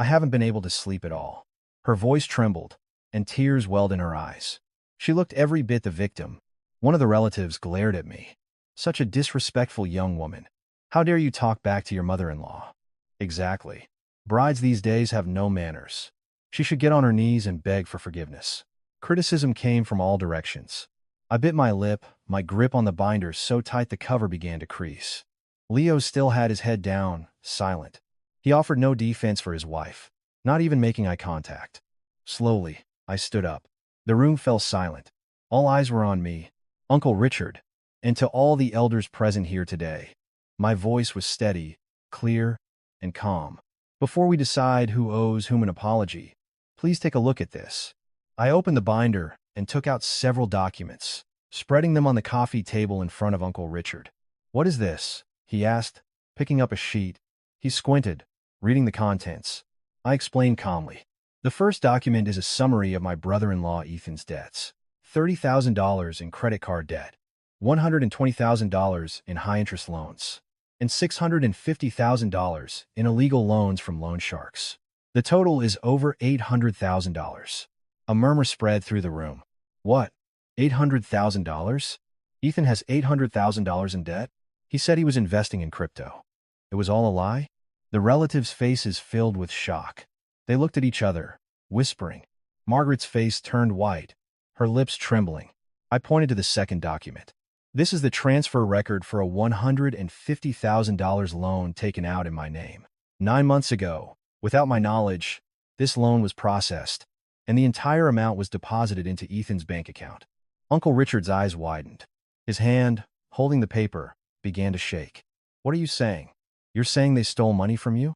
I haven't been able to sleep at all. Her voice trembled, and tears welled in her eyes. She looked every bit the victim. One of the relatives glared at me. Such a disrespectful young woman. How dare you talk back to your mother-in-law? Exactly. Brides these days have no manners. She should get on her knees and beg for forgiveness. Criticism came from all directions. I bit my lip, my grip on the binder so tight the cover began to crease. Leo still had his head down, silent. He offered no defense for his wife, not even making eye contact. Slowly, I stood up. The room fell silent. All eyes were on me, Uncle Richard, and to all the elders present here today. My voice was steady, clear, and calm. Before we decide who owes whom an apology, please take a look at this. I opened the binder and took out several documents, spreading them on the coffee table in front of Uncle Richard. What is this? He asked, picking up a sheet. He squinted, reading the contents. I explained calmly. The first document is a summary of my brother-in-law Ethan's debts. $30,000 in credit card debt, $120,000 in high-interest loans, and $650,000 in illegal loans from loan sharks. The total is over $800,000. A murmur spread through the room. What? $800,000? Ethan has $800,000 in debt? He said he was investing in crypto. It was all a lie? The relatives' faces filled with shock. They looked at each other, whispering. Margaret's face turned white, her lips trembling. I pointed to the second document. This is the transfer record for a $150,000 loan taken out in my name. 9 months ago, without my knowledge, this loan was processed, and the entire amount was deposited into Ethan's bank account. Uncle Richard's eyes widened. His hand, holding the paper, began to shake. What are you saying? You're saying they stole money from you?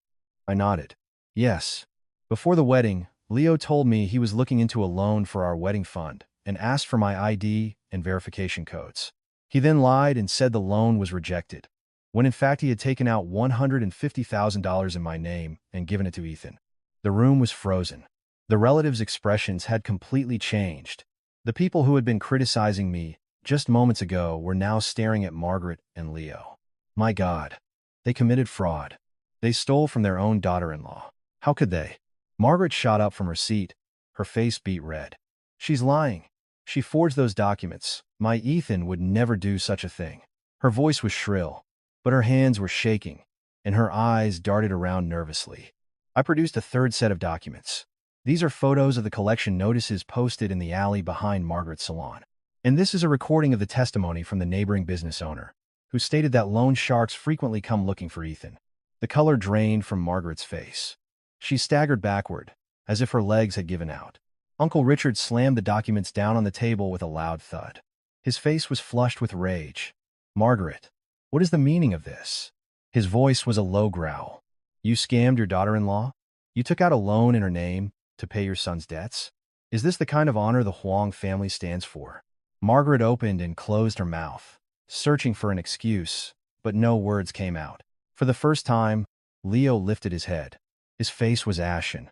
I nodded. Yes. Before the wedding, Leo told me he was looking into a loan for our wedding fund and asked for my ID and verification codes. He then lied and said the loan was rejected, when in fact he had taken out $150,000 in my name and given it to Ethan. The room was frozen. The relatives' expressions had completely changed. The people who had been criticizing me just moments ago were now staring at Margaret and Leo. My God, they committed fraud. They stole from their own daughter-in-law. How could they? Margaret shot up from her seat, her face beet red. She's lying. She forged those documents. My Ethan would never do such a thing. Her voice was shrill, but her hands were shaking, and her eyes darted around nervously. I produced a third set of documents. These are photos of the collection notices posted in the alley behind Margaret's salon. And this is a recording of the testimony from the neighboring business owner, who stated that loan sharks frequently come looking for Ethan. The color drained from Margaret's face. She staggered backward, as if her legs had given out. Uncle Richard slammed the documents down on the table with a loud thud. His face was flushed with rage. Margaret, what is the meaning of this? His voice was a low growl. You scammed your daughter-in-law? You took out a loan in her name to pay your son's debts? Is this the kind of honor the Huang family stands for? Margaret opened and closed her mouth, searching for an excuse, but no words came out. For the first time, Leo lifted his head. His face was ashen.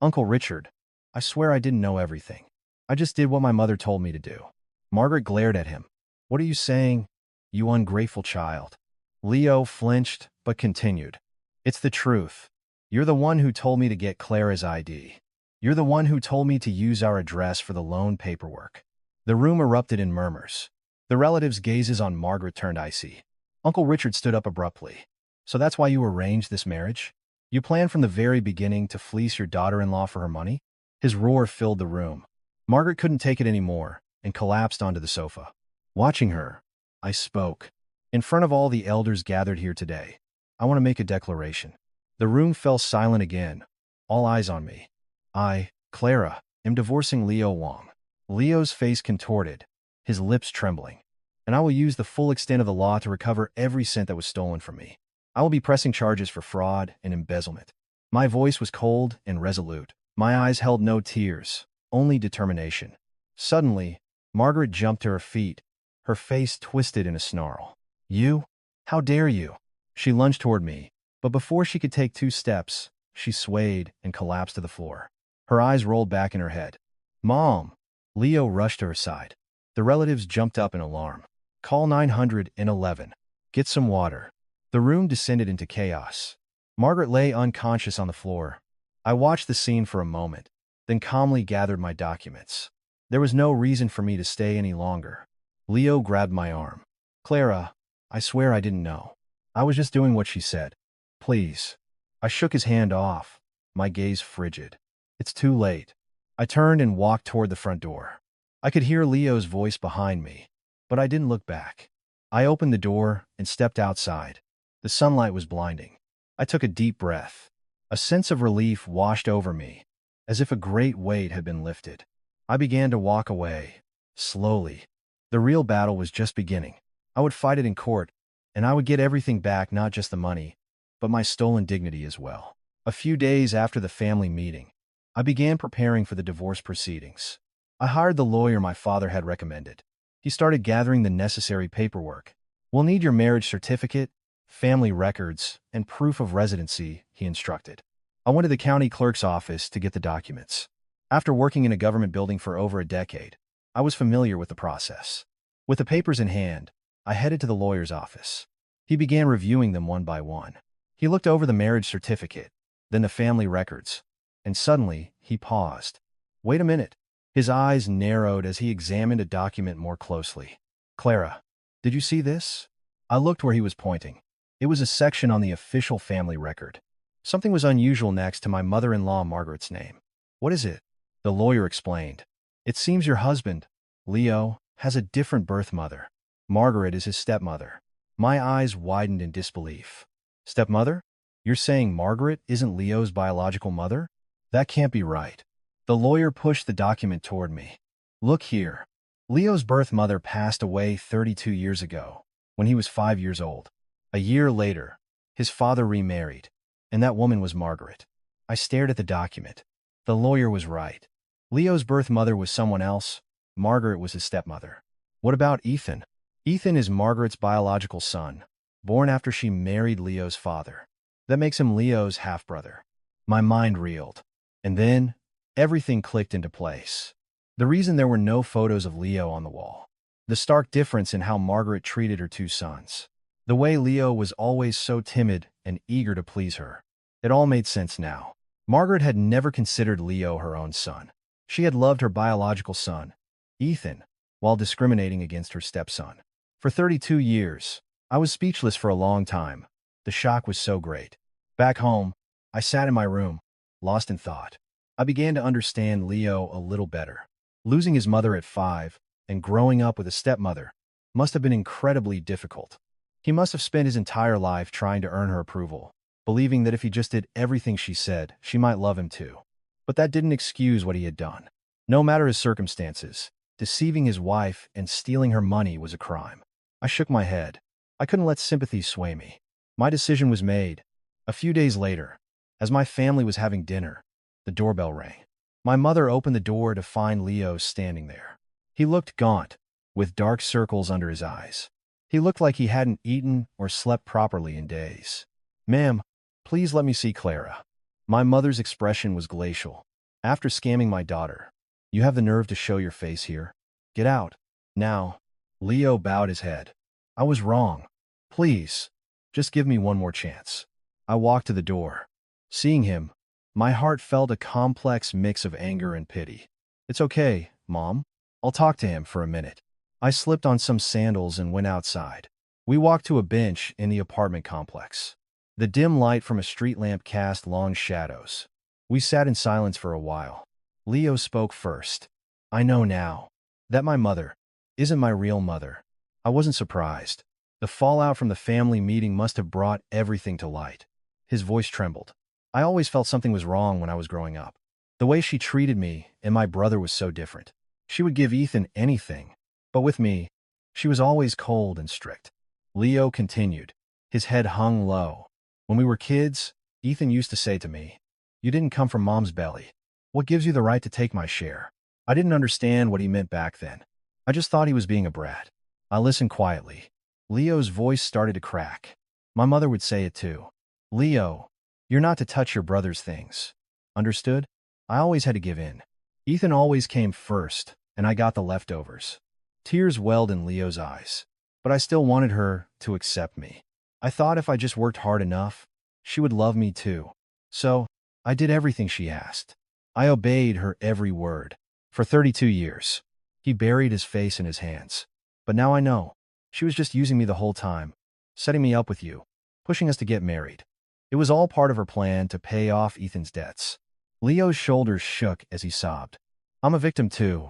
Uncle Richard, I swear I didn't know everything. I just did what my mother told me to do. Margaret glared at him. What are you saying, you ungrateful child? Leo flinched, but continued. It's the truth. You're the one who told me to get Clara's ID. You're the one who told me to use our address for the loan paperwork. The room erupted in murmurs. The relatives' gazes on Margaret turned icy. Uncle Richard stood up abruptly. So that's why you arranged this marriage? You planned from the very beginning to fleece your daughter-in-law for her money? His roar filled the room. Margaret couldn't take it anymore and collapsed onto the sofa. Watching her, I spoke. In front of all the elders gathered here today, I want to make a declaration. The room fell silent again, all eyes on me. I, Clara, am divorcing Leo Huang. Leo's face contorted, his lips trembling. And I will use the full extent of the law to recover every cent that was stolen from me. I will be pressing charges for fraud and embezzlement. My voice was cold and resolute. My eyes held no tears, only determination. Suddenly, Margaret jumped to her feet, her face twisted in a snarl. You? How dare you? She lunged toward me, but before she could take 2 steps, she swayed and collapsed to the floor. Her eyes rolled back in her head. Mom! Leo rushed to her side. The relatives jumped up in alarm. Call 911. Get some water. The room descended into chaos. Margaret lay unconscious on the floor. I watched the scene for a moment, then calmly gathered my documents. There was no reason for me to stay any longer. Leo grabbed my arm. Clara, I swear I didn't know. I was just doing what she said. Please. I shook his hand off, my gaze frigid. It's too late. I turned and walked toward the front door. I could hear Leo's voice behind me, but I didn't look back. I opened the door and stepped outside. The sunlight was blinding. I took a deep breath. A sense of relief washed over me, as if a great weight had been lifted. I began to walk away, slowly. The real battle was just beginning. I would fight it in court, and I would get everything back, not just the money, but my stolen dignity as well. A few days after the family meeting, I began preparing for the divorce proceedings. I hired the lawyer my father had recommended. He started gathering the necessary paperwork. We'll need your marriage certificate, family records, and proof of residency, he instructed. I went to the county clerk's office to get the documents. After working in a government building for over a decade, I was familiar with the process. With the papers in hand, I headed to the lawyer's office. He began reviewing them one by one. He looked over the marriage certificate, then the family records, and suddenly he paused. Wait a minute. His eyes narrowed as he examined a document more closely. Clara, did you see this? I looked where he was pointing. It was a section on the official family record. Something was unusual next to my mother-in-law Margaret's name. What is it? The lawyer explained. It seems your husband, Leo, has a different birth mother. Margaret is his stepmother. My eyes widened in disbelief. Stepmother? You're saying Margaret isn't Leo's biological mother? That can't be right. The lawyer pushed the document toward me. Look here. Leo's birth mother passed away 32 years ago, when he was 5 years old. A year later, his father remarried, and that woman was Margaret. I stared at the document. The lawyer was right. Leo's birth mother was someone else. Margaret was his stepmother. What about Ethan? Ethan is Margaret's biological son, born after she married Leo's father. That makes him Leo's half-brother. My mind reeled. And then, everything clicked into place. The reason there were no photos of Leo on the wall. The stark difference in how Margaret treated her 2 sons. The way Leo was always so timid and eager to please her. It all made sense now. Margaret had never considered Leo her own son. She had loved her biological son, Ethan, while discriminating against her stepson. For 32 years, I was speechless for a long time. The shock was so great. Back home, I sat in my room, lost in thought. I began to understand Leo a little better. Losing his mother at 5 and growing up with a stepmother must have been incredibly difficult. He must have spent his entire life trying to earn her approval, believing that if he just did everything she said, she might love him too. But that didn't excuse what he had done. No matter his circumstances, deceiving his wife and stealing her money was a crime. I shook my head. I couldn't let sympathy sway me. My decision was made. A few days later, as my family was having dinner, the doorbell rang. My mother opened the door to find Leo standing there. He looked gaunt, with dark circles under his eyes. He looked like he hadn't eaten or slept properly in days. Ma'am, please let me see Clara. My mother's expression was glacial. After scamming my daughter, you have the nerve to show your face here? Get out. Now. Leo bowed his head. I was wrong. Please, just give me one more chance. I walked to the door. Seeing him, my heart felt a complex mix of anger and pity. It's okay, Mom. I'll talk to him for a minute. I slipped on some sandals and went outside. We walked to a bench in the apartment complex. The dim light from a street lamp cast long shadows. We sat in silence for a while. Leo spoke first. I know now that my mother isn't my real mother. I wasn't surprised. The fallout from the family meeting must have brought everything to light. His voice trembled. I always felt something was wrong when I was growing up. The way she treated me and my brother was so different. She would give Ethan anything, but with me, she was always cold and strict. Leo continued. His head hung low. When we were kids, Ethan used to say to me, "You didn't come from Mom's belly." What gives you the right to take my share? I didn't understand what he meant back then. I just thought he was being a brat. I listened quietly. Leo's voice started to crack. My mother would say it too. Leo, you're not to touch your brother's things. Understood? I always had to give in. Ethan always came first, and I got the leftovers. Tears welled in Leo's eyes. But I still wanted her to accept me. I thought if I just worked hard enough, she would love me too. So, I did everything she asked. I obeyed her every word. For 32 years. He buried his face in his hands. But now I know. She was just using me the whole time. Setting me up with you. Pushing us to get married. It was all part of her plan to pay off Ethan's debts. Leo's shoulders shook as he sobbed. I'm a victim too.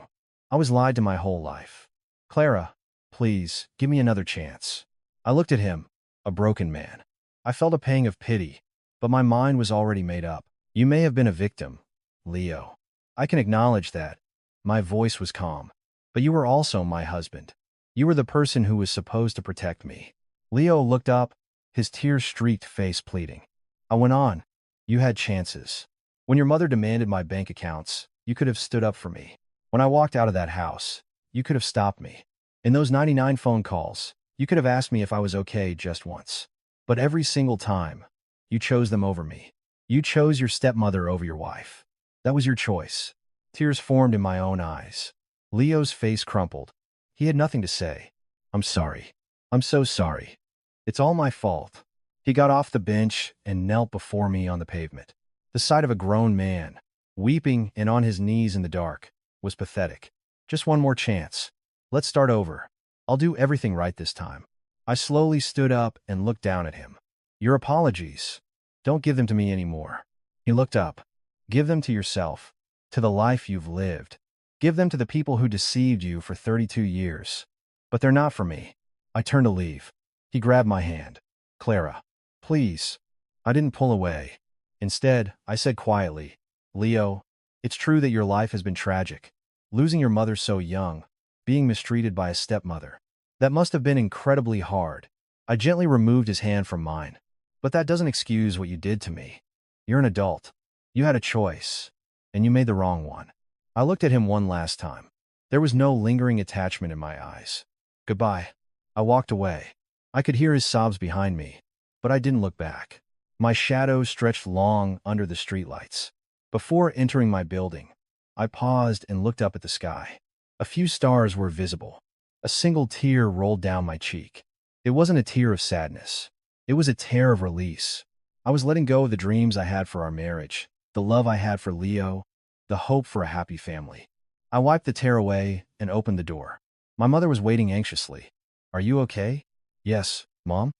I was lied to my whole life. Clara, please, give me another chance. I looked at him, a broken man. I felt a pang of pity, but my mind was already made up. You may have been a victim, Leo. I can acknowledge that. My voice was calm. But you were also my husband. You were the person who was supposed to protect me. Leo looked up, his tear-streaked face pleading. I went on. You had chances. When your mother demanded my bank accounts, you could have stood up for me. When I walked out of that house, you could have stopped me. In those 99 phone calls, you could have asked me if I was okay just once. But every single time, you chose them over me. You chose your stepmother over your wife. That was your choice. Tears formed in my own eyes. Leo's face crumpled. He had nothing to say. I'm sorry. I'm so sorry. It's all my fault. He got off the bench and knelt before me on the pavement. The sight of a grown man, weeping and on his knees in the dark, was pathetic. Just one more chance. Let's start over. I'll do everything right this time. I slowly stood up and looked down at him. Your apologies. Don't give them to me anymore. He looked up. Give them to yourself, to the life you've lived. Give them to the people who deceived you for 32 years. But they're not for me. I turned to leave. He grabbed my hand. Clara, please. I didn't pull away. Instead, I said quietly, Leo, it's true that your life has been tragic. Losing your mother so young, being mistreated by a stepmother. That must have been incredibly hard. I gently removed his hand from mine. But that doesn't excuse what you did to me. You're an adult. You had a choice, and you made the wrong one. I looked at him one last time. There was no lingering attachment in my eyes. Goodbye. I walked away. I could hear his sobs behind me, but I didn't look back. My shadow stretched long under the streetlights. Before entering my building, I paused and looked up at the sky. A few stars were visible. A single tear rolled down my cheek. It wasn't a tear of sadness. It was a tear of release. I was letting go of the dreams I had for our marriage, the love I had for Leo, the hope for a happy family. I wiped the tear away and opened the door. My mother was waiting anxiously. Are you okay? Yes, Mom.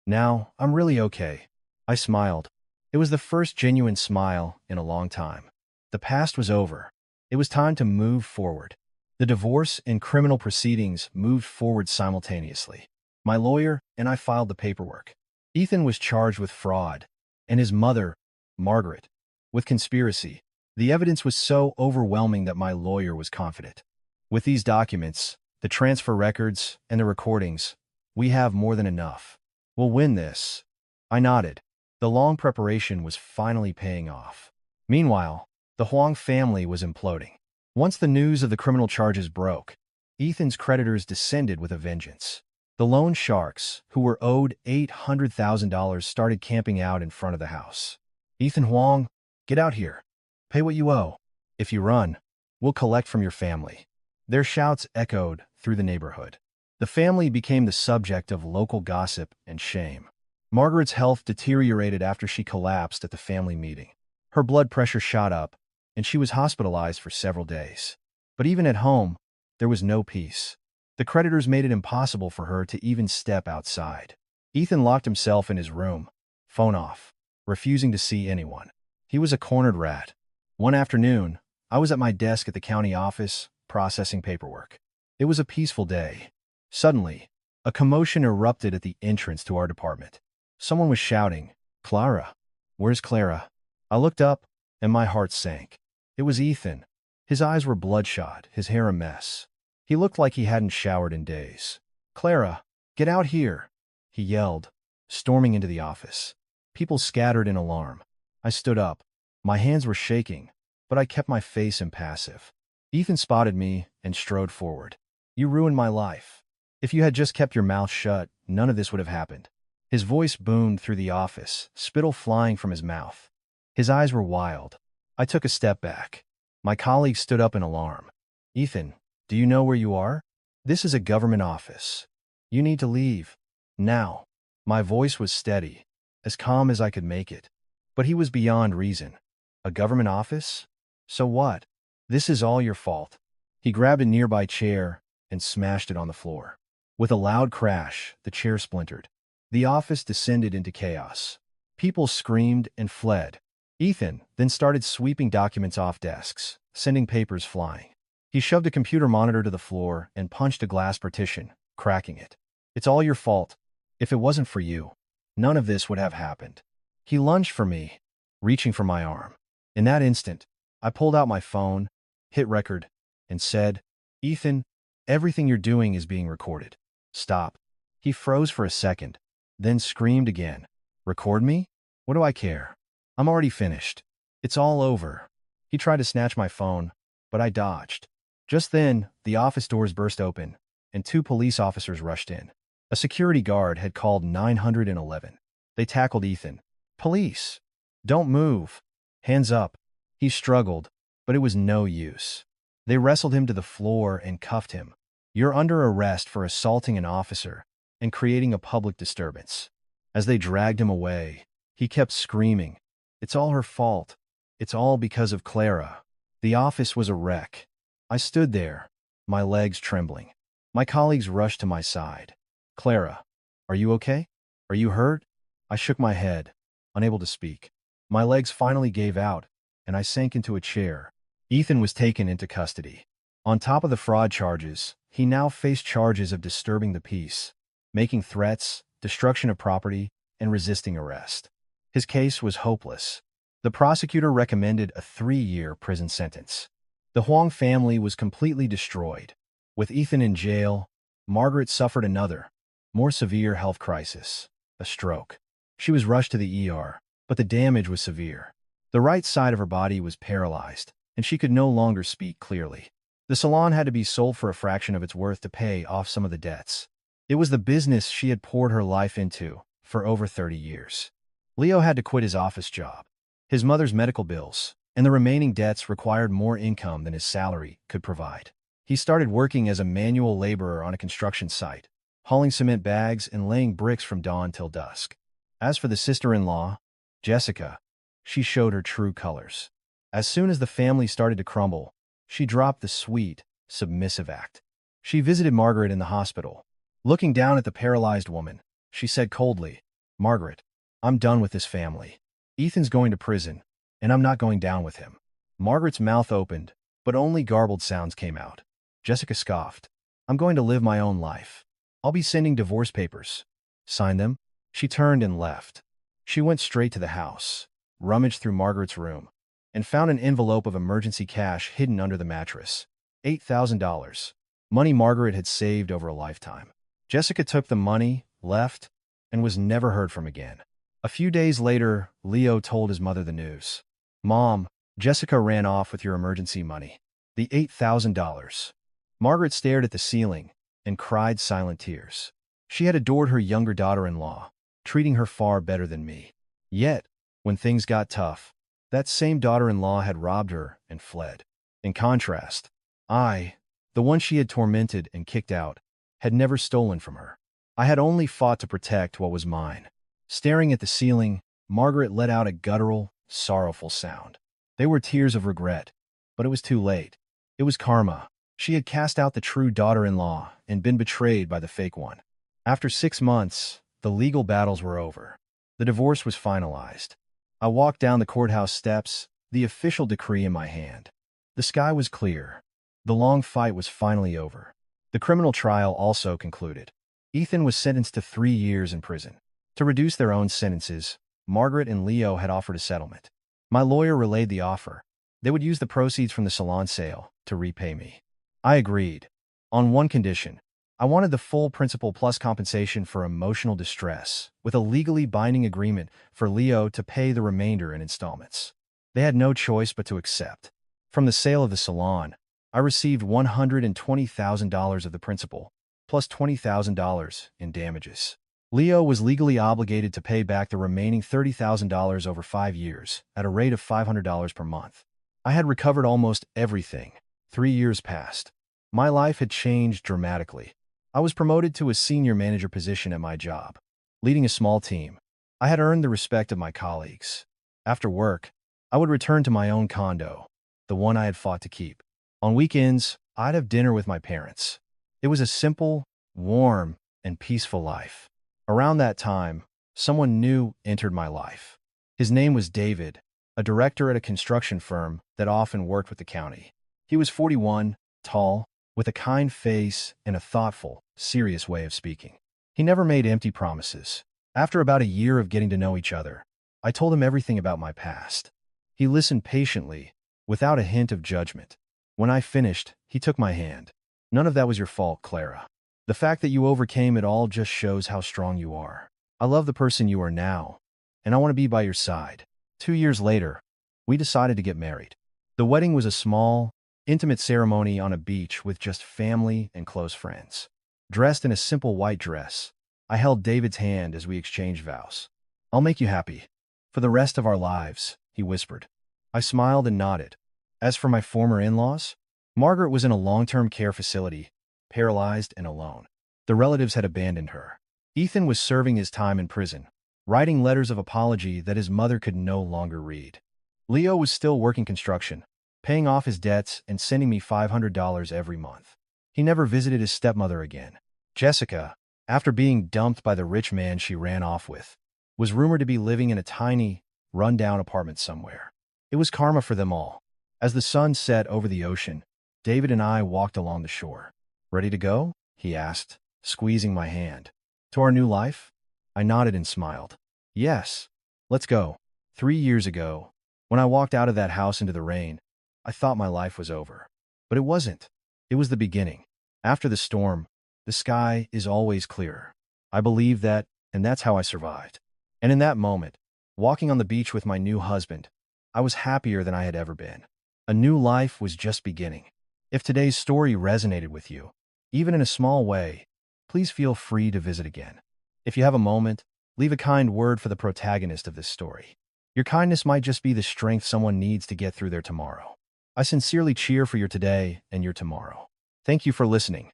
Now, I'm really okay. I smiled. It was the first genuine smile in a long time. The past was over. It was time to move forward. The divorce and criminal proceedings moved forward simultaneously. My lawyer and I filed the paperwork. Ethan was charged with fraud, and his mother, Margaret, with conspiracy. The evidence was so overwhelming that my lawyer was confident. With these documents, the transfer records, and the recordings, we have more than enough. We'll win this. I nodded. The long preparation was finally paying off. Meanwhile, the Huang family was imploding. Once the news of the criminal charges broke, Ethan's creditors descended with a vengeance. The loan sharks, who were owed $800,000, started camping out in front of the house. Ethan Huang, get out here. Pay what you owe. If you run, we'll collect from your family. Their shouts echoed through the neighborhood. The family became the subject of local gossip and shame. Margaret's health deteriorated after she collapsed at the family meeting. Her blood pressure shot up, and she was hospitalized for several days. But even at home, there was no peace. The creditors made it impossible for her to even step outside. Ethan locked himself in his room, phone off, refusing to see anyone. He was a cornered rat. One afternoon, I was at my desk at the county office, processing paperwork. It was a peaceful day. Suddenly, a commotion erupted at the entrance to our department. Someone was shouting, Clara, where's Clara? I looked up, and my heart sank. It was Ethan. His eyes were bloodshot, his hair a mess. He looked like he hadn't showered in days. Clara, get out here, he yelled, storming into the office. People scattered in alarm. I stood up. My hands were shaking. but I kept my face impassive. Ethan spotted me and strode forward. You ruined my life. If you had just kept your mouth shut, none of this would have happened. His voice boomed through the office, spittle flying from his mouth. His eyes were wild. I took a step back. My colleague stood up in alarm. Ethan, do you know where you are? This is a government office. You need to leave. Now. My voice was steady, as calm as I could make it. But he was beyond reason. A government office? So what? This is all your fault. He grabbed a nearby chair and smashed it on the floor. With a loud crash, the chair splintered. The office descended into chaos. People screamed and fled. Ethan then started sweeping documents off desks, sending papers flying. He shoved a computer monitor to the floor and punched a glass partition, cracking it. It's all your fault. If it wasn't for you, none of this would have happened. He lunged for me, reaching for my arm. In that instant, I pulled out my phone, hit record, and said, Ethan, everything you're doing is being recorded. Stop. He froze for a second, then screamed again. Record me? What do I care? I'm already finished. It's all over. He tried to snatch my phone, but I dodged. Just then, the office doors burst open, and 2 police officers rushed in. A security guard had called 911. They tackled Ethan. Police! Don't move! Hands up! He struggled, but it was no use. They wrestled him to the floor and cuffed him. You're under arrest for assaulting an officer and creating a public disturbance. As they dragged him away, he kept screaming, It's all her fault. It's all because of Clara. The office was a wreck. I stood there, my legs trembling. My colleagues rushed to my side. Clara, are you okay? Are you hurt? I shook my head, unable to speak. My legs finally gave out, and I sank into a chair. Ethan was taken into custody. On top of the fraud charges, he now faced charges of disturbing the peace, making threats, destruction of property, and resisting arrest. His case was hopeless. The prosecutor recommended a 3-year prison sentence. The Huang family was completely destroyed. With Ethan in jail, Margaret suffered another, more severe health crisis, a stroke. She was rushed to the ER, but the damage was severe. The right side of her body was paralyzed, and she could no longer speak clearly. The salon had to be sold for a fraction of its worth to pay off some of the debts. It was the business she had poured her life into for over 30 years. Leo had to quit his office job. His mother's medical bills and the remaining debts required more income than his salary could provide. He started working as a manual laborer on a construction site, hauling cement bags and laying bricks from dawn till dusk. As for the sister-in-law, Jessica, she showed her true colors. As soon as the family started to crumble, she dropped the sweet, submissive act. She visited Margaret in the hospital. Looking down at the paralyzed woman, she said coldly, Margaret, I'm done with this family. Ethan's going to prison, and I'm not going down with him. Margaret's mouth opened, but only garbled sounds came out. Jessica scoffed. I'm going to live my own life. I'll be sending divorce papers. Sign them. She turned and left. She went straight to the house, rummaged through Margaret's room, and found an envelope of emergency cash hidden under the mattress. $8,000. Money Margaret had saved over a lifetime. Jessica took the money, left, and was never heard from again. A few days later, Leo told his mother the news. Mom, Jessica ran off with your emergency money. The $8,000. Margaret stared at the ceiling and cried silent tears. She had adored her younger daughter-in-law, treating her far better than me. Yet, when things got tough, that same daughter-in-law had robbed her and fled. In contrast, I, the one she had tormented and kicked out, had never stolen from her. I had only fought to protect what was mine. Staring at the ceiling, Margaret let out a guttural, sorrowful sound. They were tears of regret, but it was too late. It was karma. She had cast out the true daughter-in-law and been betrayed by the fake one. After 6 months, the legal battles were over. The divorce was finalized. I walked down the courthouse steps, the official decree in my hand. The sky was clear. The long fight was finally over. The criminal trial also concluded. Ethan was sentenced to 3 years in prison. To reduce their own sentences, Margaret and Leo had offered a settlement. My lawyer relayed the offer. They would use the proceeds from the salon sale to repay me. I agreed. On one condition. I wanted the full principal plus compensation for emotional distress, with a legally binding agreement for Leo to pay the remainder in installments. They had no choice but to accept. From the sale of the salon, I received $120,000 of the principal, plus $20,000 in damages. Leo was legally obligated to pay back the remaining $30,000 over 5 years at a rate of $500 per month. I had recovered almost everything. 3 years passed. My life had changed dramatically. I was promoted to a senior manager position at my job, leading a small team. I had earned the respect of my colleagues. After work, I would return to my own condo, the one I had fought to keep. On weekends, I'd have dinner with my parents. It was a simple, warm, and peaceful life. Around that time, someone new entered my life. His name was David, a director at a construction firm that often worked with the county. He was 41, tall, with a kind face and a thoughtful, serious way of speaking. He never made empty promises. After about a year of getting to know each other, I told him everything about my past. He listened patiently, without a hint of judgment. When I finished, he took my hand. "None of that was your fault, Clara. The fact that you overcame it all just shows how strong you are. I love the person you are now, and I want to be by your side." 2 years later, we decided to get married. The wedding was a small, intimate ceremony on a beach with just family and close friends. Dressed in a simple white dress, I held David's hand as we exchanged vows. "I'll make you happy for the rest of our lives," he whispered. I smiled and nodded. As for my former in-laws, Margaret was in a long-term care facility, paralyzed and alone. The relatives had abandoned her. Ethan was serving his time in prison, writing letters of apology that his mother could no longer read. Leo was still working construction, paying off his debts and sending me $500 every month. He never visited his stepmother again. Jessica, after being dumped by the rich man she ran off with, was rumored to be living in a tiny, run-down apartment somewhere. It was karma for them all. As the sun set over the ocean, David and I walked along the shore. "Ready to go?" he asked, squeezing my hand. "To our new life?" I nodded and smiled. "Yes, let's go." 3 years ago, when I walked out of that house into the rain, I thought my life was over. But it wasn't. It was the beginning. After the storm, the sky is always clearer. I believe that, and that's how I survived. And in that moment, walking on the beach with my new husband, I was happier than I had ever been. A new life was just beginning. If today's story resonated with you, even in a small way, please feel free to visit again. If you have a moment, leave a kind word for the protagonist of this story. Your kindness might just be the strength someone needs to get through their tomorrow. I sincerely cheer for your today and your tomorrow. Thank you for listening.